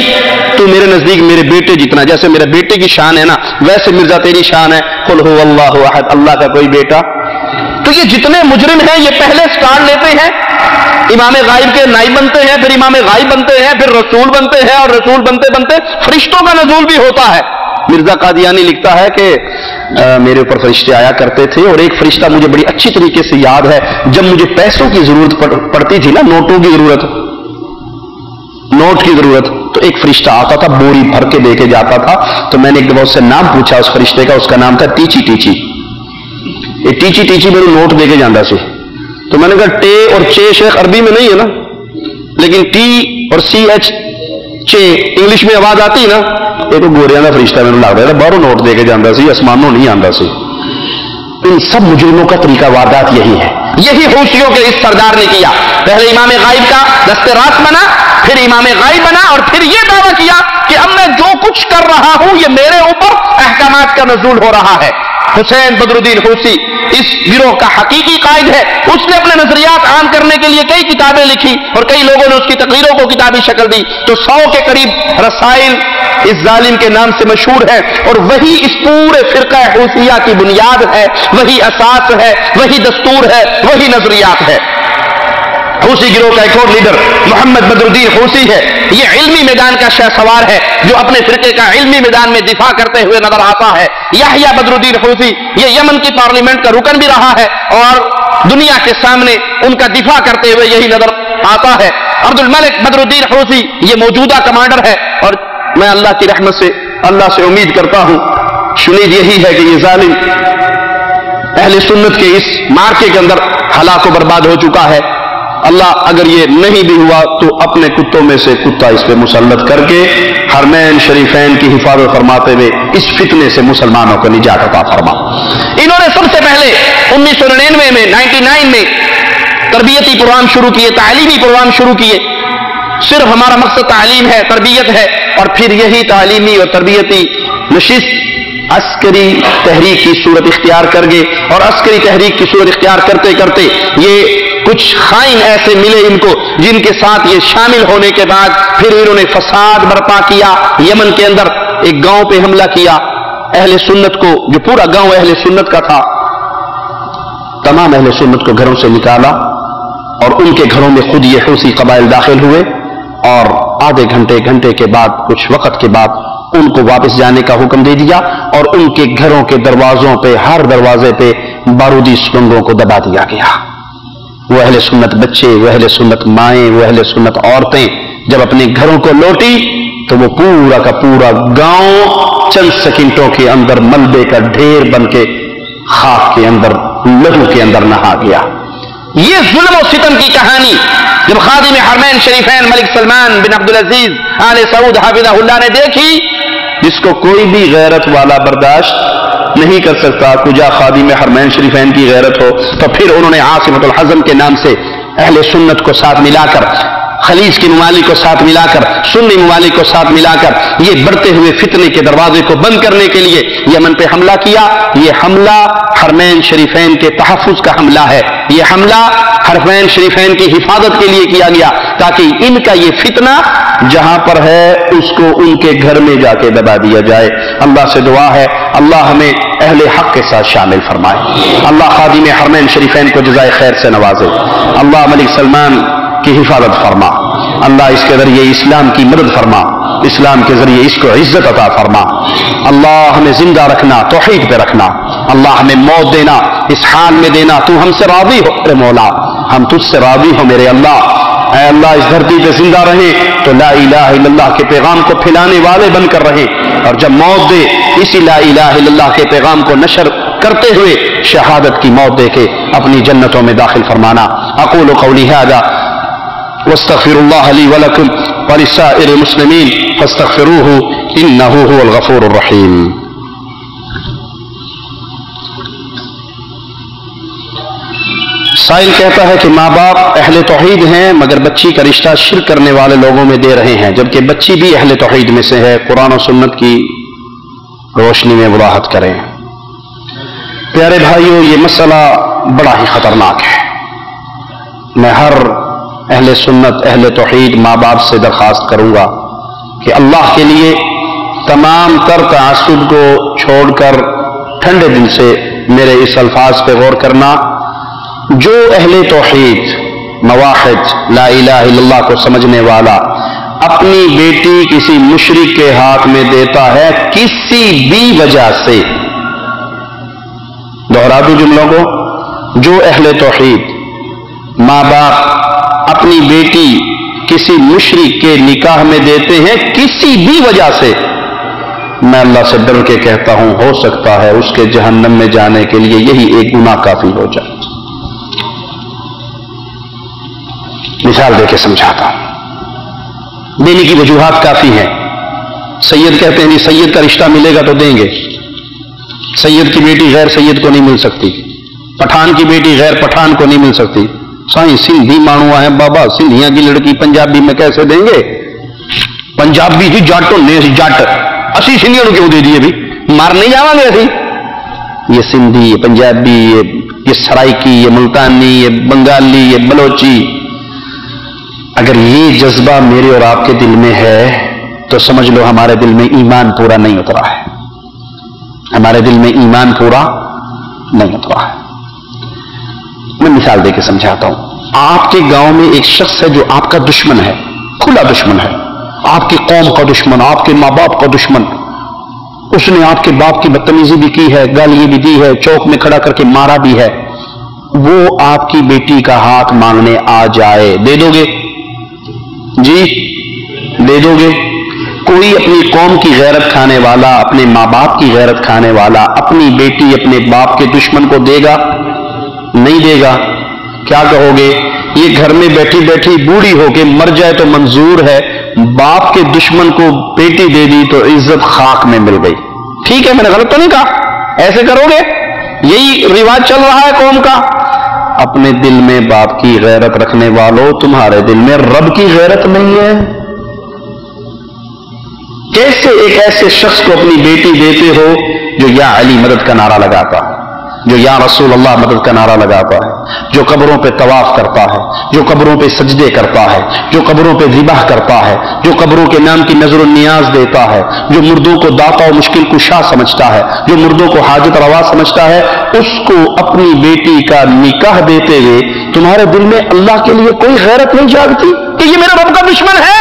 تو میرے نزدیک میرے بیٹے جتنا، جیسے میرے بیٹے کی شان ہے نا ویسے مرزا تیری شان ہے، قل هو اللہ احد، اللہ کا کوئی بیٹا۔ تو یہ جتنے مجرم ہیں یہ پہلے سٹارٹ لیتے ہیں، امام غائب کے نائب بنتے ہیں، پھر امام غائب بنتے ہیں، پھر رسول بنتے ہیں، اور رسول بنتے بنتے فرشتوں کا نزول بھی ہوتا ہے۔ مرزا قادیانی لکھتا ہے کہ میرے اوپر فرشتے آیا کرتے تھے، اور ایک فرشتہ مجھے بڑی اچھی طریقے سے یاد ہے، جب مجھے پیسوں کی ضرورت پڑتی تھی نا، نوٹوں کی ضرورت، نوٹ کی ضرورت، تو ایک فرشتہ آتا تھا بوری بھر کے دے کے جاتا تھا، تو میں نے ایک دفعہ اس سے نام پوچھا اس فرشتے کا، اس کا نام تھا ٹیچی ٹیچی۔ یہ ٹیچی ٹیچی میرے نوٹ دے کے جانا سی، تو میں نے کہا ٹے اور چے شیخ عربی میں نہیں ہے نا، لیکن ٹی اور سی ایچ چے انگلش میں آواز آتی نا، یہ تو گوریاں کا فرشتہ میں لگ رہا تھا، باہروں نوٹ دے کے جانا سی، آسمانوں نہیں آتا سی۔ ان سب مجرموں کا طریقہ واردات یہی ہے، یہی حوثیوں کے اس سردار نے کیا، پہلے امام غائب کا دست راست بنا، پھر امام غائب بنا، اور پھر یہ دعویٰ کیا کہ اب میں جو کچھ کر رہا ہوں یہ میرے اوپر احکامات کا نزول ہو رہا ہے۔ حسین بدر الدین حوثی اس گروہ کا حقیقی قائد ہے، اس نے اپنے نظریات عام کرنے کے لیے کئی کتابیں لکھی اور کئی لوگوں نے اس کی تقریروں کو کتابی شکل دی، تو 100 کے قریب رسائل اس ظالم کے نام سے مشہور ہے، اور وہی اس پورے فرقہ حوثیہ کی بنیاد ہے، وہی اساس ہے، وہی دستور ہے، وہی نظریات ہے۔ حوثی گروہ کا ایک اور لیڈر محمد بدر الدین حوثی ہے، یہ علمی میدان کا شہ سوار ہے جو اپنے فرقے کا علمی میدان میں دفاع کرتے ہوئے نظر آتا ہے۔ یحییٰ بدر الدین حوثی یہ یمن کی پارلیمنٹ کا رکن بھی رہا ہے اور دنیا کے سامنے ان کا دفاع کرتے ہوئے یہی نظر آتا ہے۔ عبد الملک بدر الدین حوثی یہ موجودہ کمانڈر ہے، اور میں اللہ کی رحمت سے اللہ سے امید کرتا ہوں، شنید یہی ہے کہ یہ ظالم اہل سنت کے اس مارکے کے اندر ہلاک و برباد ہو چکا ہے۔ اللہ اگر یہ نہیں بھی ہوا تو اپنے کتوں میں سے کتا اس پہ مسلط کر کے حرمین شریفین کی حفاظت فرماتے ہوئے اس فتنے سے مسلمانوں کو نجات عطا فرما۔ انہوں نے سب سے پہلے 1999 میں 99 میں تربیتی پروگرام شروع کیے، تعلیمی پروگرام شروع کیے۔ صرف ہمارا مقصد تعلیم ہے، تربیت ہے، اور پھر یہی تعلیمی اور تربیتی نشست عسکری تحریک کی صورت اختیار کر گئے، اور عسکری تحریک کی صورت اختیار کرتے کرتے یہ کچھ خائن ایسے ملے ان کو جن کے ساتھ یہ شامل ہونے کے بعد پھر انہوں نے فساد برپا کیا۔ یمن کے اندر ایک گاؤں پہ حملہ کیا، اہل سنت کو، جو پورا گاؤں اہل سنت کا تھا، تمام اہل سنت کو گھروں سے نکالا، اور ان کے گھروں میں خود یہ حوثی قبائل داخل ہوئے، اور آدھے گھنٹے کے بعد، کچھ وقت کے بعد ان کو واپس جانے کا حکم دے دیا، اور ان کے گھروں کے دروازوں پہ، ہر دروازے پہ بارودی سرنگوں کو دبا دیا گیا۔ وہ اہل سنت بچے، وہ اہل سنت مائیں، وہ اہل سنت عورتیں جب اپنے گھروں کو لوٹی تو وہ پورا کا پورا گاؤں چند سیکنڈوں کے اندر ملبے کا ڈھیر بن کے خاک کے اندر لہو کے اندر نہا گیا. یہ ظلم و ستم کی کہانی جب خادم حرمین شریفین ملک سلمان بن عبدالعزیز آل سعود حافظہ اللہ نے دیکھی، جس کو کوئی بھی غیرت والا برداشت نہیں کر سکتا، کجا خادم حرمین شریفین کی غیرت ہو، تو پھر انہوں نے عاصمۃ الحزم کے نام سے اہل سنت کو ساتھ ملا کر، خلیج کے ممالک کو ساتھ ملا کر، سنی ممالک کو ساتھ ملا کر یہ بڑھتے ہوئے فتنے کے دروازے کو بند کرنے کے لیے یمن پہ حملہ کیا. یہ حملہ حرمین شریفین کے تحفظ کا حملہ ہے، یہ حملہ حرمین شریفین کی حفاظت کے لیے کیا گیا تاکہ ان کا یہ فتنہ جہاں پر ہے اس کو ان کے گھر میں جا کے دبا دیا جائے. اللہ سے دعا ہے اللہ ہمیں اہل حق کے ساتھ شامل فرمائے، اللہ خادم حرمین شریفین کو جزائے خیر سے نوازے، اللہ ملک سلمان کی حفاظت فرما، اللہ اس کے ذریعے اسلام کی مدد فرما، اسلام کے ذریعے اس کو عزت عطا فرما. اللہ ہمیں زندہ رکھنا، توحید پہ رکھنا، اللہ ہمیں موت دینا اس حال میں دینا تو ہم سے راضی ہو میرے مولا، ہم تجھ سے راضی ہو میرے اللہ. اے اللہ اس دھرتی پہ زندہ رہیں تو لا الہ الا اللہ کے پیغام کو پھیلانے والے بن کر رہیں، اور جب موت دے اسی لا الہ الا اللہ کے پیغام کو نشر کرتے ہوئے شہادت کی موت دے کے اپنی جنتوں میں داخل فرمانا. اقول قولی ھذا واستغفر الله لي ولكم ولسائر المسلمين فاستغفروه انه هو الغفور الرحيم. سائل کہتا ہے کہ ماں باپ اہل توحید ہیں مگر بچی کا رشتہ شرک کرنے والے لوگوں میں دے رہے ہیں، جبکہ بچی بھی اہل توحید میں سے ہے، قرآن و سنت کی روشنی میں وضاحت کریں. پیارے بھائیوں، یہ مسئلہ بڑا ہی خطرناک ہے. میں ہر اہل سنت اہل توحید ماں باپ سے درخواست کروں گا کہ اللہ کے لیے تمام تر تعصب کو چھوڑ کر ٹھنڈے دل سے میرے اس الفاظ پہ غور کرنا. جو اہل توحید موحد لا الہ الا اللہ کو سمجھنے والا اپنی بیٹی کسی مشرک کے ہاتھ میں دیتا ہے کسی بھی وجہ سے، دوہرا دوں جملوں کو، جو اہل توحید ماں باپ اپنی بیٹی کسی مشرک کے نکاح میں دیتے ہیں کسی بھی وجہ سے، میں اللہ سے ڈر کے کہتا ہوں ہو سکتا ہے اس کے جہنم میں جانے کے لیے یہی ایک گناہ کافی ہو جائے. مثال دے کے سمجھاتا ہوں، دینے کی وجوہات کافی ہیں. سید کہتے ہیں جی سید کا رشتہ ملے گا تو دیں گے، سید کی بیٹی غیر سید کو نہیں مل سکتی، پٹھان کی بیٹی غیر پٹھان کو نہیں مل سکتی. سائیں سندھی مانوا ہے بابا، سندھیاں کی لڑکی پنجابی میں کیسے دیں گے؟ پنجابی ہی جاٹو نے جٹ اسی سندھیوں کو کیوں دے دیے بھی؟ مار نہیں جاواں گے اسی؟ یہ سندھی، یہ پنجابی، یہ سرائکی، یہ ملتانی، یہ بنگالی، یہ بلوچی، اگر یہ جذبہ میرے اور آپ کے دل میں ہے تو سمجھ لو ہمارے دل میں ایمان پورا نہیں اترا ہے، ہمارے دل میں ایمان پورا نہیں اترا ہے. میں مثال دے کے سمجھاتا ہوں. آپ کے گاؤں میں ایک شخص ہے جو آپ کا دشمن ہے، کھلا دشمن ہے، آپ کی قوم کا دشمن، آپ کے ماں باپ کا دشمن. اس نے آپ کے باپ کی بدتمیزی بھی کی ہے، گالی بھی دی ہے، چوک میں کھڑا کر کے مارا بھی ہے. وہ آپ کی بیٹی کا ہاتھ مانگنے آ جائے، دے دو گے؟ جی دے دو گے؟ کوئی اپنی قوم کی غیرت کھانے والا، اپنے ماں باپ کی غیرت کھانے والا اپنی بیٹی اپنے باپ کے دشمن کو دے گا؟ نہیں دے گا. کیا کہو گے؟ یہ گھر میں بیٹھی بیٹھی بوڑھی ہو کے مر جائے تو منظور ہے، باپ کے دشمن کو بیٹی دے دی تو عزت خاک میں مل گئی. ٹھیک ہے، میں نے غلط تو نہیں کہا؟ ایسے کرو گے؟ یہی رواج چل رہا ہے قوم کا. اپنے دل میں باپ کی غیرت رکھنے والوں، تمہارے دل میں رب کی غیرت نہیں ہے. کیسے ایک ایسے شخص کو اپنی بیٹی دیتے ہو جو یا علی مدد کا نعرہ لگاتا ہے، جو یا رسول اللہ مدد کا نعرہ لگاتا ہے، جو قبروں پہ طواف کرتا ہے، جو قبروں پہ سجدے کرتا ہے، جو قبروں پہ ذبح کرتا ہے، جو قبروں کے نام کی نظر و نیاز دیتا ہے، جو مردوں کو داتا و مشکل کشا سمجھتا ہے، جو مردوں کو حاجت روا سمجھتا ہے، اس کو اپنی بیٹی کا نکاح دیتے ہوئے تمہارے دل میں اللہ کے لیے کوئی غیرت نہیں جاگتی کہ یہ میرا رب کا دشمن ہے؟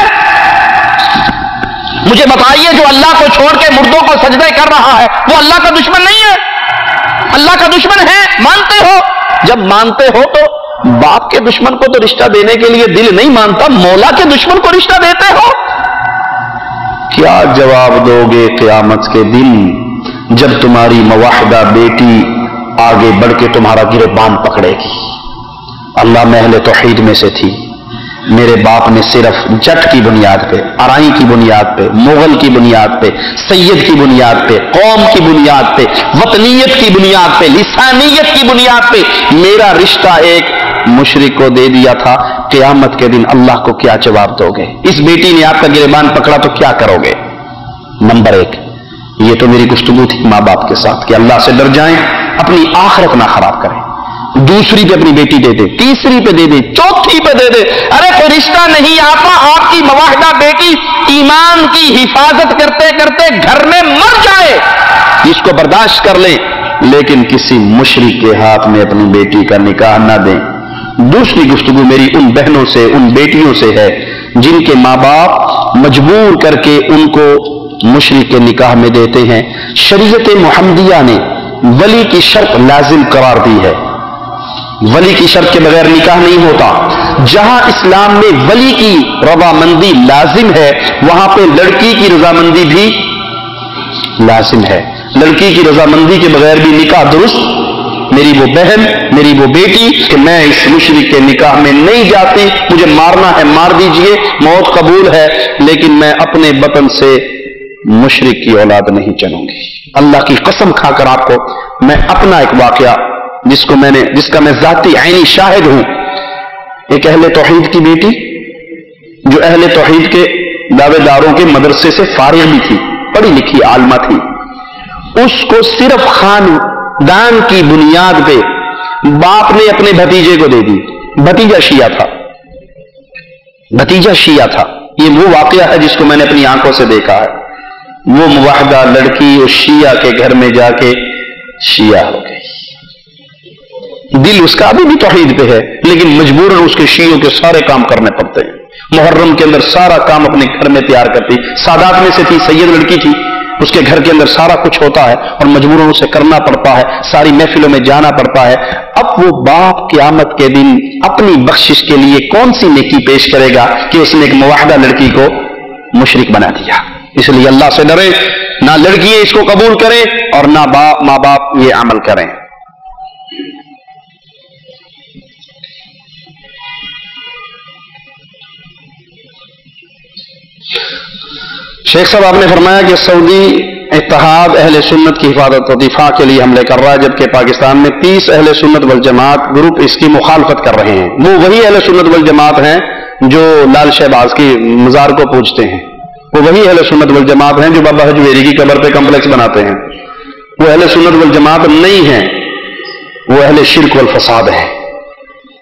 مجھے بتائیے جو اللہ کو چھوڑ کے مردوں کو سجدے کر رہا ہے وہ اللہ کا دشمن نہیں ہے؟ اللہ کا دشمن ہے، مانتے ہو؟ جب مانتے ہو تو باپ کے دشمن کو تو رشتہ دینے کے لیے دل نہیں مانتا، مولا کے دشمن کو رشتہ دیتے ہو. کیا جواب دو گے قیامت کے دن جب تمہاری مواحدہ بیٹی آگے بڑھ کے تمہارا گریبان پکڑے گی؟ اللہ میں اہل توحید میں سے تھی، میرے باپ نے صرف جٹ کی بنیاد پہ، ارائی کی بنیاد پہ، مغل کی بنیاد پہ، سید کی بنیاد پہ، قوم کی بنیاد پہ، وطنیت کی بنیاد پہ، لسانیت کی بنیاد پہ میرا رشتہ ایک مشرک کو دے دیا تھا۔ قیامت کے دن اللہ کو کیا جواب دو گے؟ اس بیٹی نے آپ کا گریبان پکڑا تو کیا کرو گے؟ نمبر ایک، یہ تو میری گفتگو تھی ماں باپ کے ساتھ کہ اللہ سے ڈر جائیں، اپنی آخرت نہ خراب کریں۔ دوسری پہ اپنی بیٹی دے دے، تیسری پہ دے دے، چوتھی پہ دے دے۔ ارے کوئی رشتہ نہیں آتا، آپ کی مواحدہ بیٹی ایمان کی حفاظت کرتے کرتے گھر میں مر جائے، اس کو برداشت کر لیں، لیکن کسی مشرک کے ہاتھ میں اپنی بیٹی کا نکاح نہ دیں۔ دوسری گفتگو میری ان بہنوں سے، ان بیٹیوں سے ہے جن کے ماں باپ مجبور کر کے ان کو مشرک کے نکاح میں دیتے ہیں۔ شریعت محمدیہ نے ولی کی شرط لازم قرار دی ہے، ولی کی شرط کے بغیر نکاح نہیں ہوتا۔ جہاں اسلام میں ولی کی رضامندی لازم ہے وہاں پہ لڑکی کی رضامندی بھی لازم ہے۔ لڑکی کی رضامندی کے بغیر بھی نکاح درست، میری وہ بہن، میری وہ بیٹی کہ میں اس مشرک کے نکاح میں نہیں جاتی، مجھے مارنا ہے مار دیجئے، موت قبول ہے، لیکن میں اپنے وطن سے مشرک کی اولاد نہیں چنوں گی۔ اللہ کی قسم کھا کر آپ کو میں اپنا ایک واقعہ جس کا میں ذاتی عینی شاہد ہوں، ایک اہل توحید کی بیٹی جو اہل توحید کے دعوے داروں کے مدرسے سے فارغ بھی تھی، پڑھی لکھی عالمہ تھی، اس کو صرف خاندان کی بنیاد پہ باپ نے اپنے بھتیجے کو دے دی۔ بھتیجا شیعہ تھا۔ یہ وہ واقعہ ہے جس کو میں نے اپنی آنکھوں سے دیکھا ہے۔ وہ مواحدہ لڑکی اس شیعہ کے گھر میں جا کے شیعہ ہو گئی، دل اس کا ابھی بھی توحید پہ ہے، لیکن مجبوراً اس کے شیعوں کے سارے کام کرنے پڑتے ہیں۔ محرم کے اندر سارا کام اپنے گھر میں تیار کرتی، سادات میں سے تھی، سید لڑکی تھی، اس کے گھر کے اندر سارا کچھ ہوتا ہے اور مجبوراً اسے کرنا پڑتا ہے، ساری محفلوں میں جانا پڑتا ہے۔ اب وہ باپ قیامت کے دن اپنی بخشش کے لیے کون سی نیکی پیش کرے گا کہ اس نے ایک مواحدہ لڑکی کو مشرک بنا دیا؟ اس لیے اللہ سے ڈرے، نہ لڑکی اس کو قبول کریں اور نہ ماں باپ یہ عمل کریں۔ شیخ صاحب، آپ نے فرمایا کہ سعودی اتحاد اہل سنت کی حفاظت و دفاع کے لیے حملے کر رہا ہے، جبکہ پاکستان میں 30 اہل سنت والجماعت گروپ اس کی مخالفت کر رہے ہیں۔ وہ وہی اہل سنت والجماعت ہیں جو لال شہباز کی مزار کو پوجتے ہیں، وہ وہی اہل سنت والجماعت ہیں جو بابا حجویری کی قبر پہ کمپلیکس بناتے ہیں۔ وہ اہل سنت والجماعت نہیں ہیں، وہ اہل شرک والفساد ہیں۔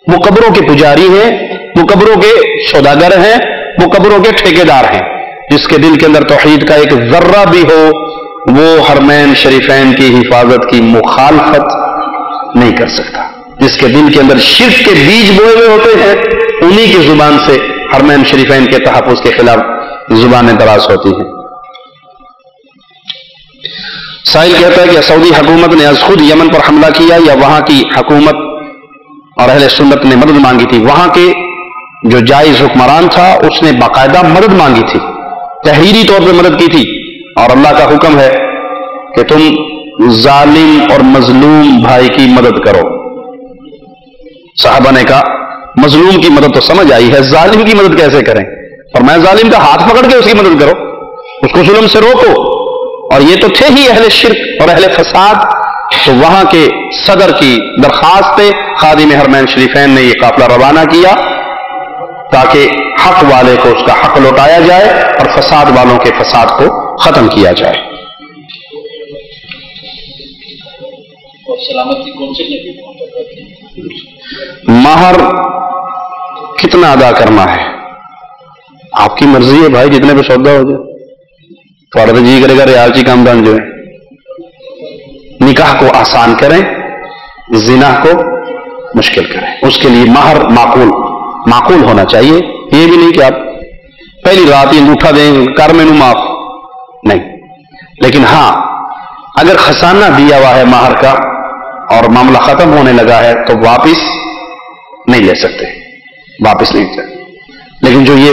وہ قبروں کے پجاری ہیں، وہ قبروں کے سوداگر ہیں، وہ قبروں کے ٹھیکیدار ہیں۔ جس کے دل کے اندر توحید کا ایک ذرہ بھی ہو وہ حرمین شریفین کی حفاظت کی مخالفت نہیں کر سکتا۔ جس کے دل کے اندر شرک کے بیج بوئے ہوئے ہوتے ہیں انہی کی زبان سے حرمین شریفین کے تحفظ کے خلاف زبانیں دراز ہوتی ہیں۔ سائل کہتا ہے کہ سعودی حکومت نے از خود یمن پر حملہ کیا یا وہاں کی حکومت اور اہل سنت نے مدد مانگی تھی؟ وہاں کے جو جائز حکمران تھا اس نے باقاعدہ مدد مانگی تھی، تحریری طور پہ مدد کی تھی، اور اللہ کا حکم ہے کہ تم ظالم اور مظلوم بھائی کی مدد کرو۔ صحابہ نے کہا مظلوم کی مدد تو سمجھ آئی ہے، ظالم کی مدد کیسے کریں؟ اور میں ظالم کا ہاتھ پکڑ کے اس کی مدد کرو، اس کو ظلم سے روکو۔ اور یہ تو تھے ہی اہل شرک اور اہل فساد، تو وہاں کے صدر کی درخواست پہ خادم حرمین شریفین نے یہ قافلہ روانہ کیا تاکہ حق والے کو اس کا حق لوٹایا جائے اور فساد والوں کے فساد کو ختم کیا جائے۔ مہر کتنا ادا کرنا ہے آپ کی مرضی ہے بھائی، جتنے پہ سودا ہو جائے۔ تھوڑا تو جی کرے گا ریالچی کام دان جو ہے، نکاح کو آسان کریں، زنا کو مشکل کریں، اس کے لیے مہر معقول ہونا چاہیے۔ یہ بھی نہیں کہ آپ پہلی رات ہی انگوٹھا دیں کر مینو معاف، نہیں، لیکن ہاں اگر خزانہ دیا ہوا ہے مہر کا اور معاملہ ختم ہونے لگا ہے تو واپس نہیں لے سکتے، واپس نہیں لے سکتے۔ لیکن جو یہ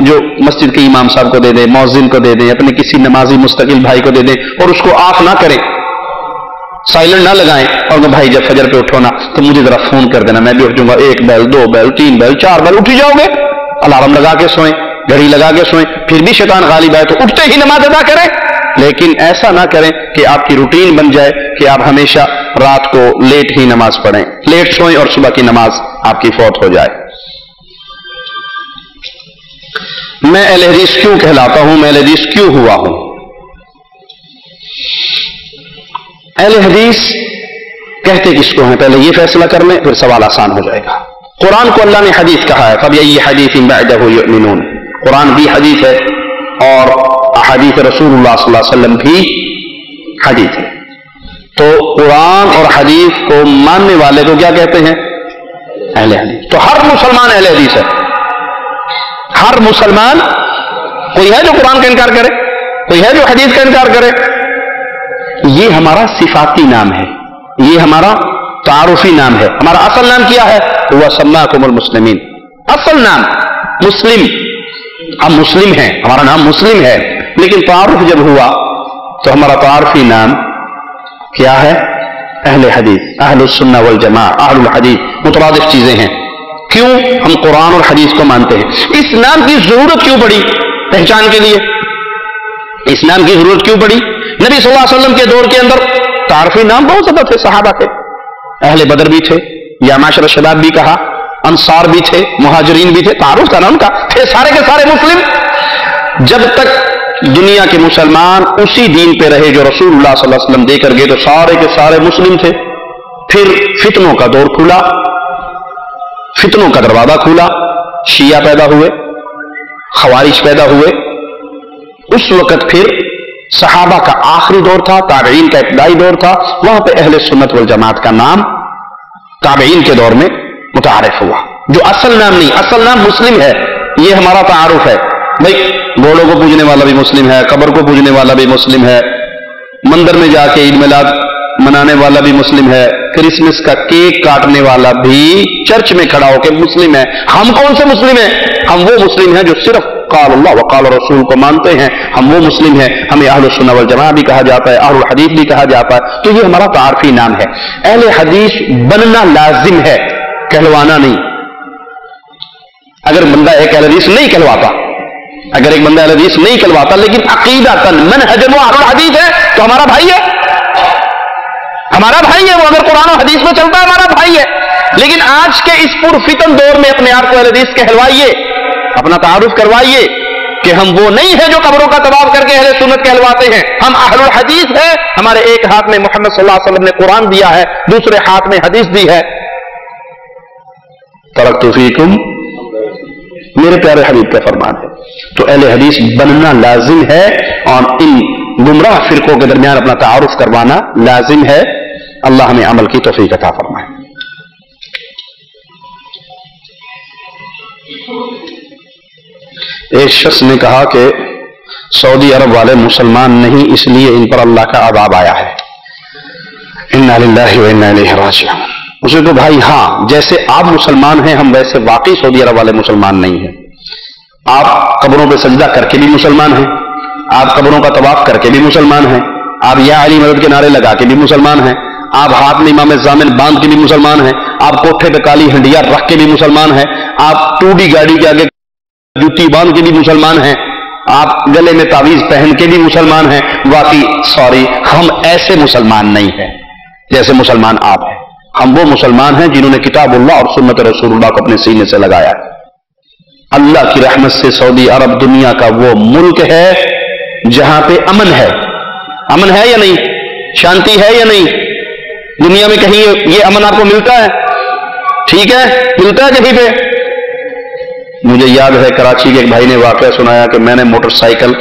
جو مسجد کے امام صاحب کو دے دیں, مؤذن کو دے دیں, اپنے کسی نمازی مستقل بھائی کو دے دیں اور اس کو آف نہ کریں, سائلنٹ نہ لگائیں, اور وہ بھائی جب فجر پہ اٹھو نا تو مجھے ذرا فون کر دینا, میں بھی اٹھ جاؤں گا, 1 بیل 2 بیل 3 بیل 4 بیل اٹھ جاؤ گے, الارم لگا کے سوئیں, گھڑی لگا کے سوئیں, پھر بھی شیطان غالب آئے تو اٹھتے ہی نماز ادا کریں. لیکن ایسا نہ کریں کہ آپ کی روٹین بن جائے کہ آپ ہمیشہ رات کو لیٹ ہی نماز پڑھیں, لیٹ سوئیں اور صبح کی نماز آپ کی فوت ہو جائے. میں اہل حدیث کیوں کہلاتا ہوں, میں اہل حدیث کیوں ہوا ہوں؟ اہل حدیث کہتے کس کو ہیں, پہلے یہ فیصلہ کر لیں, پھر سوال آسان ہو جائے گا. قرآن کو اللہ نے حدیث کہا ہے, فَبِأَيِّ حَدِيثٍ بَعْدَهُ يُؤْمِنُونَ. قرآن بھی حدیث ہے اور احادیث رسول اللہ صلی اللہ علیہ وسلم بھی حدیث ہے. تو قرآن اور حدیث کو ماننے والے کو کیا کہتے ہیں؟ اہل حدیث. تو ہر مسلمان اہل حدیث ہے. ہر مسلمان, کوئی ہے جو قرآن کا انکار کرے, کوئی ہے جو حدیث کا انکار کرے. یہ ہمارا صفاتی نام ہے, یہ ہمارا تعارفی نام ہے. ہمارا اصل نام کیا ہے؟ هو سماکم المسلمین. اصل نام مسلم, ہم مسلم ہیں, ہمارا نام مسلم ہے. لیکن تعارف جب ہوا تو ہمارا تعارفی نام کیا ہے؟ اہل حدیث, اہل السنہ والجماع, اہل الحدیث. مترادف چیزیں ہیں. کیوں؟ ہم قرآن اور حدیث کو مانتے ہیں. اس نام کی ضرورت کیوں پڑی پہچان کے لیے؟ اس نام کی ضرورت کیوں پڑی؟ نبی صلی اللہ علیہ وسلم کے دور کے اندر تعارفی نام بہت زیادہ تھے. صحابہ تھے, اہل بدر بھی تھے, یا معاشر الشباب بھی کہا, انصار بھی تھے, مہاجرین بھی تھے, تعارف تھا نا ان کا, تھے سارے کے سارے مسلم. جب تک دنیا کے مسلمان اسی دین پہ رہے جو رسول اللہ صلی اللہ علیہ وسلم دے کر گئے تو سارے کے سارے مسلم تھے. پھر فتنوں کا دور کھلا, فتنوں کا دروازہ کھلا, شیعہ پیدا ہوئے, خوارج پیدا ہوئے. اس وقت پھر صحابہ کا آخری دور تھا, تابعین کا ابتدائی دور تھا. وہاں پہ اہل سنت والجماعت کا نام تابعین کے دور میں متعارف ہوا, جو اصل نام نہیں. اصل نام مسلم ہے, یہ ہمارا تعارف ہے. بھائی گھوڑوں کو پوجنے والا بھی مسلم ہے, قبر کو پوجنے والا بھی مسلم ہے, مندر میں جا کے عید میلاد منانے والا بھی مسلم ہے, کرسمس کا کیک کاٹنے والا بھی چرچ میں کھڑا ہو کے مسلم ہے. ہم کون سے مسلم ہیں؟ ہم وہ مسلم ہیں جو صرف قال اللہ وقال رسول کو مانتے ہیں. ہم وہ مسلم ہیں. ہمیں اہل السنہ والجماعہ بھی کہا جاتا ہے, اہل الحدیث بھی کہا جاتا ہے. تو یہ ہمارا تعارفی نام ہے. اہل حدیث بننا لازم ہے, کہلوانا نہیں. اگر بندہ ایک اہل حدیث نہیں کہلواتا, اگر ایک بندہ اہل حدیث نہیں کہلواتا لیکن عقیدتاً منہجاً وہ اہل الحدیث ہے تو ہمارا بھائی ہے, ہمارا بھائی ہے. وہ اگر قرآن و حدیث میں چلتا ہے ہمارا بھائی ہے. لیکن آج کے اس پرفتن دور میں اپنے آپ کو اہل حدیث کہلوائیے, اپنا تعارف کروائیے کہ ہم وہ نہیں ہیں جو قبروں کا طواف کر کے اہل سنت کہلواتے ہیں. ہم اہل الحدیث ہیں. ہمارے ایک ہاتھ میں محمد صلی اللہ علیہ وسلم نے قرآن دیا ہے, دوسرے ہاتھ میں حدیث دی ہے. ترکت فیکم, میرے پیارے حبیب کا فرمان ہے. تو اہل حدیث بننا لازم ہے اور ان گمراہ فرقوں کے درمیان اپنا تعارف کروانا لازم ہے. اللہ ہمیں عمل کی توفیق عطا فرمائے. ایک شخص نے کہا کہ سعودی عرب والے مسلمان نہیں, اس لیے ان پر اللہ کا عذاب آیا ہے. انا للہ و انا الیہ راجعون. اسے تو بھائی ہاں, جیسے آپ مسلمان ہیں ہم ویسے واقعی سعودی عرب والے مسلمان نہیں ہیں. آپ قبروں پہ سجدہ کر کے بھی مسلمان ہیں, آپ قبروں کا طواف کر کے بھی مسلمان ہیں, آپ یا علی مدد کے نعرے لگا کے بھی مسلمان ہیں, آپ ہاتھ میں امام زامن باندھ کے بھی مسلمان ہیں, آپ کوٹھے پہ کالی ہنڈیا رکھ کے بھی مسلمان ہیں, آپ ٹوڈی گاڑی کے آگے جوتی باندھ کے بھی مسلمان ہیں, آپ گلے میں تعویذ پہن کے بھی مسلمان ہیں. واقعی سوری, ہم ایسے مسلمان نہیں ہیں جیسے مسلمان آپ ہیں. ہم وہ مسلمان ہیں جنہوں نے کتاب اللہ اور سنت رسول اللہ کو اپنے سینے سے لگایا ہے. اللہ کی رحمت سے سعودی عرب دنیا کا وہ ملک ہے جہاں پہ امن ہے. امن ہے یا نہیں؟ شانتی ہے یا نہیں؟ دنیا میں کہیں یہ امن آپ کو ملتا ہے؟ ٹھیک ہے, ملتا ہے کہیں پہ؟ مجھے یاد ہے کراچی کے ایک بھائی نے واقعہ سنایا کہ میں نے موٹر سائیکل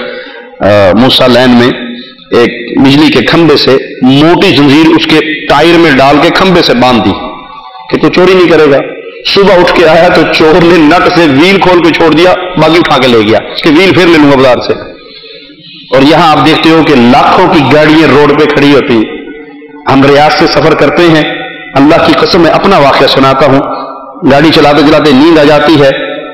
موسیٰ لین میں ایک بجلی کے کھمبے سے موٹی زنجیر اس کے ٹائر میں ڈال کے کھمبے سے باندھ دی کہ کوئی چوری نہیں کرے گا. صبح اٹھ کے آیا تو چور نے نٹ سے ویل کھول کے چھوڑ دیا, باقی اٹھا کے لے گیا کہ ویل پھر لے لوں گا بازار سے. اور یہاں آپ دیکھتے ہو کہ لاکھوں کی گاڑیاں روڈ پہ کھڑی ہوتی. ہم ریاض سے سفر کرتے ہیں, اللہ کی قسم میں اپنا واقعہ سناتا ہوں. گاڑی چلاتے چلاتے نیند آ جاتی ہے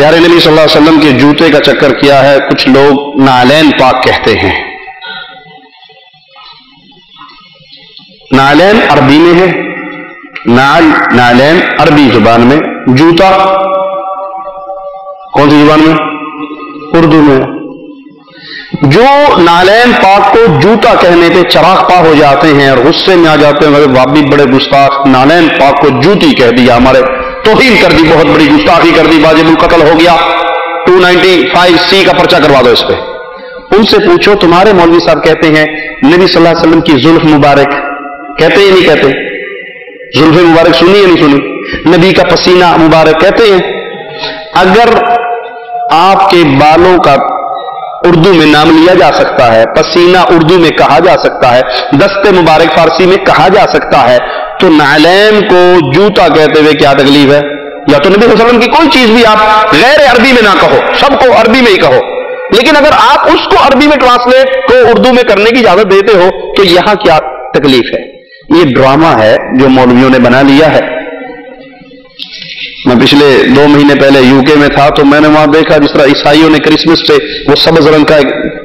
پیارے نبی صلی اللہ علیہ وسلم کے جوتے کا چکر کیا ہے. کچھ لوگ نعلین پاک کہتے ہیں. نعلین عربی میں ہے، نعلین عربی زبان میں، جوتا کون سی زبان میں؟ اردو میں. جو نعلین پاک کو جوتا کہنے پہ چراغ پا ہو جاتے ہیں اور غصے میں آ جاتے ہیں، بابی بڑے گستاخ، نعلین پاک کو جوتی کہہ دیا، ہمارے توہین کر دی، بہت بڑی گستاخی کر دی، واجب القتل ہو گیا، 295C کا پرچہ کروا دو اس پہ. ان سے پوچھو تمہارے مولوی صاحب کہتے ہیں نبی صلی اللہ علیہ وسلم کی زلف مبارک، کہتے ہیں نہیں کہتے؟ زلف مبارک سنی یا نہیں سنی؟ نبی کا پسینہ مبارک کہتے ہیں. اگر آپ کے بالوں کا اردو میں نام لیا جا سکتا ہے، پسینہ اردو میں کہا جا سکتا ہے، دست مبارک فارسی میں کہا جا سکتا ہے، تو نعلین کو جوتا کہتے ہوئے کیا تکلیف ہے؟ یا تو نبی صلی اللہ علیہ وسلم کی کوئی چیز بھی آپ غیر عربی میں نہ کہو، سب کو عربی میں ہی کہو. لیکن اگر آپ اس کو عربی میں ٹرانسلیٹ کو اردو میں کرنے کی اجازت دیتے ہو تو یہاں کیا تکلیف ہے؟ یہ ڈرامہ ہے جو مولویوں نے بنا لیا ہے. میں پچھلے 2 مہینے پہلے یو کے میں تھا تو میں نے وہاں دیکھا جس طرح عیسائیوں نے کرسمس پہ وہ سبز رنگ کا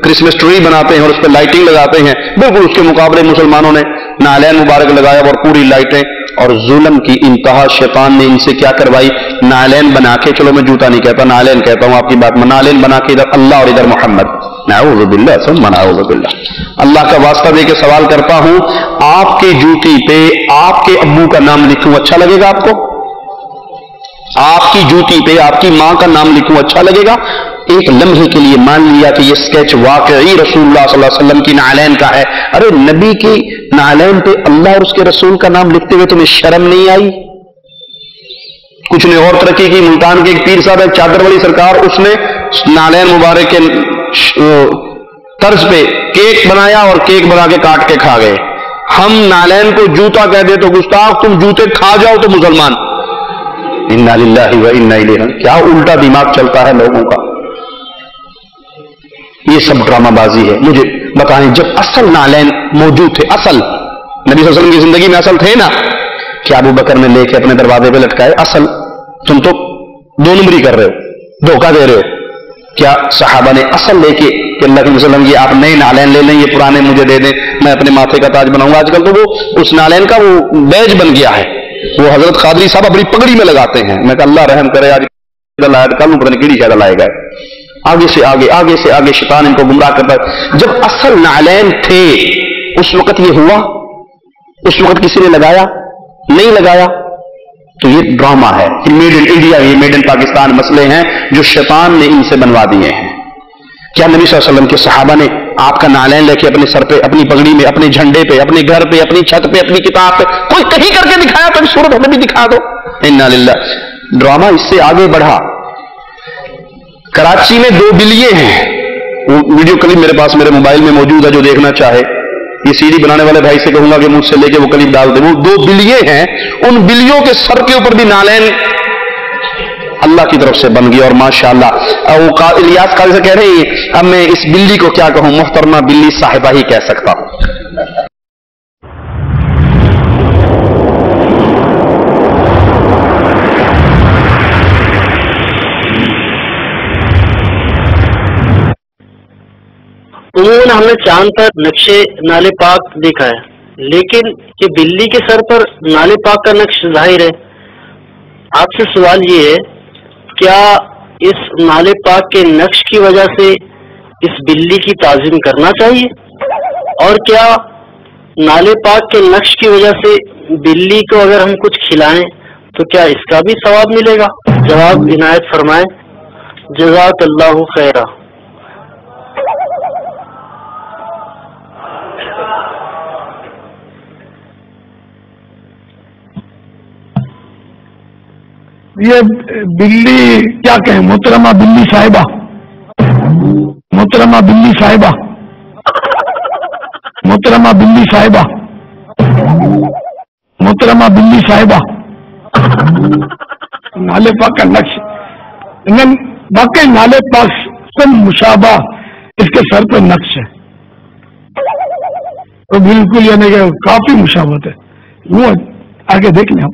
کرسمس ٹری بناتے ہیں اور اس پہ لائٹنگ لگاتے ہیں، بالکل اس کے مقابلے مسلمانوں نے نعلین مبارک لگایا اور پوری لائٹیں. اور ظلم کی انتہا شیطان نے ان سے کیا کروائی؟ نعلین بنا کے، چلو میں جوتا نہیں کہتا، نعلین کہتا ہوں آپ کی بات میں، نعلین بنا کے ادھر اللہ اور ادھر محمد. نعوذ باللہ ثم نعوذ باللہ. اللہ کا واسطہ دے کے سوال کرتا ہوں، آپ کی جوتی پہ آپ کے ابو کا نام لکھوں اچھا لگے گا آپ کو؟ آپ کی جوتی پہ آپ کی ماں کا نام لکھوں اچھا لگے گا؟ ایک لمحے کے لیے مان لیا کہ یہ سکیچ واقعی رسول اللہ صلی اللہ علیہ وسلم کی نعلین کا ہے. ارے نبی کی نعلین پہ اللہ اور اس کے رسول کا نام لکھتے ہوئے تمہیں شرم نہیں آئی؟ کچھ نے اور ترقی کی. ملتان کے ایک پیر صاحب ہے چادر والی سرکار، اس نے نعلین مبارک کے طرز پہ کیک بنایا اور کیک بنا کے کاٹ کے کھا گئے. ہم نعلین کو جوتا کہہ دے تو گستاخ، تم جوتے کھا جاؤ تو مسلمان. انا للہ و انا الیہ. کیا الٹا دماغ چلتا ہے لوگوں کا. یہ سب ڈرامہ بازی ہے. مجھے بتائیں جب اصل نعلین موجود تھے، اصل نبی صلی اللہ علیہ وسلم کی زندگی میں اصل تھے نا، کیا ابو بکر نے لے کے اپنے دروازے پہ لٹکائے؟ اصل تم تو 2 نمبری کر رہے ہو، دھوکہ دے رہے ہو. کیا صحابہ نے اصل لے کے کہ اللہ کے وسلم یہ آپ نئے نعلین لے لیں، یہ پرانے مجھے دے دیں، میں اپنے ماتھے کا تاج بناؤں گا؟ آج کل تو وہ اس نعلین کا وہ بیج بن گیا ہے. وہ حضرت قادری صاحب اپنی پگڑی میں لگاتے ہیں. میں کہا اللہ رحم کرے، آج کل پتہ نہیں کیڑی شاید لائے گئے. آگے سے آگے شیطان ان کو گمراہ کرتا ہے. جب اصل نعلین تھے اس وقت یہ ہوا؟ اس وقت کسی نے لگایا؟ نہیں لگایا. تو یہ ڈرامہ ہے، یہ میڈ ان انڈیا، یہ میڈ ان پاکستان مسئلے ہیں جو شیطان نے ان سے بنوا دیے ہیں. کیا نبی صلی اللہ علیہ وسلم کے صحابہ نے آپ کا نعلین لے کے اپنے سر پہ، اپنی پگڑی میں، اپنے جھنڈے پہ، اپنے گھر پہ، اپنی چھت پہ، اپنی کتاب پہ کوئی کہیں کر کے دکھایا؟ تو صورت ہمیں بھی دکھا دو. انا للہ. ڈرامہ اس سے آگے بڑھا. کراچی میں 2 بلیے ہیں، وہ ویڈیو کلپ میرے پاس میرے موبائل میں موجود ہے، جو دیکھنا چاہے یہ CD بنانے والے بھائی سے کہوں گا کہ مجھ سے لے کے وہ کلپ ڈال دے. وہ 2 بلیے ہیں، ان بلیوں کے سر کے اوپر بھی نعلین اللہ کی طرف سے بن گئی. اور ماشاءاللہ وہ الیاس قاضی سے کہہ رہے ہیں اب میں اس بلی کو کیا کہوں، محترمہ بلی صاحبہ ہی کہہ سکتا ہوں. عموماً ہم نے چاند پر نقشے نالے پاک دیکھا ہے، لیکن یہ بلی کے سر پر نالے پاک کا نقش ظاہر ہے. آپ سے سوال یہ ہے، کیا اس نالے پاک کے نقش کی وجہ سے اس بلی کی تعظیم کرنا چاہیے؟ اور کیا نالے پاک کے نقش کی وجہ سے بلی کو اگر ہم کچھ کھلائیں تو کیا اس کا بھی ثواب ملے گا؟ جواب عنایت فرمائیں. جزاک اللہ خیرہ. یہ بلی کیا کہیں، محترمہ بلی صاحبہ، محترمہ بلی صاحبہ، محترمہ بلی صاحبہ، محترمہ بلی صاحبہ، نالے پاک کا نقش واقعی نالے پاک سب مشابہ اس کے سر پہ نقش ہے، تو بالکل یعنی کہ کافی مشابہت ہے. وہ آگے دیکھ لیں.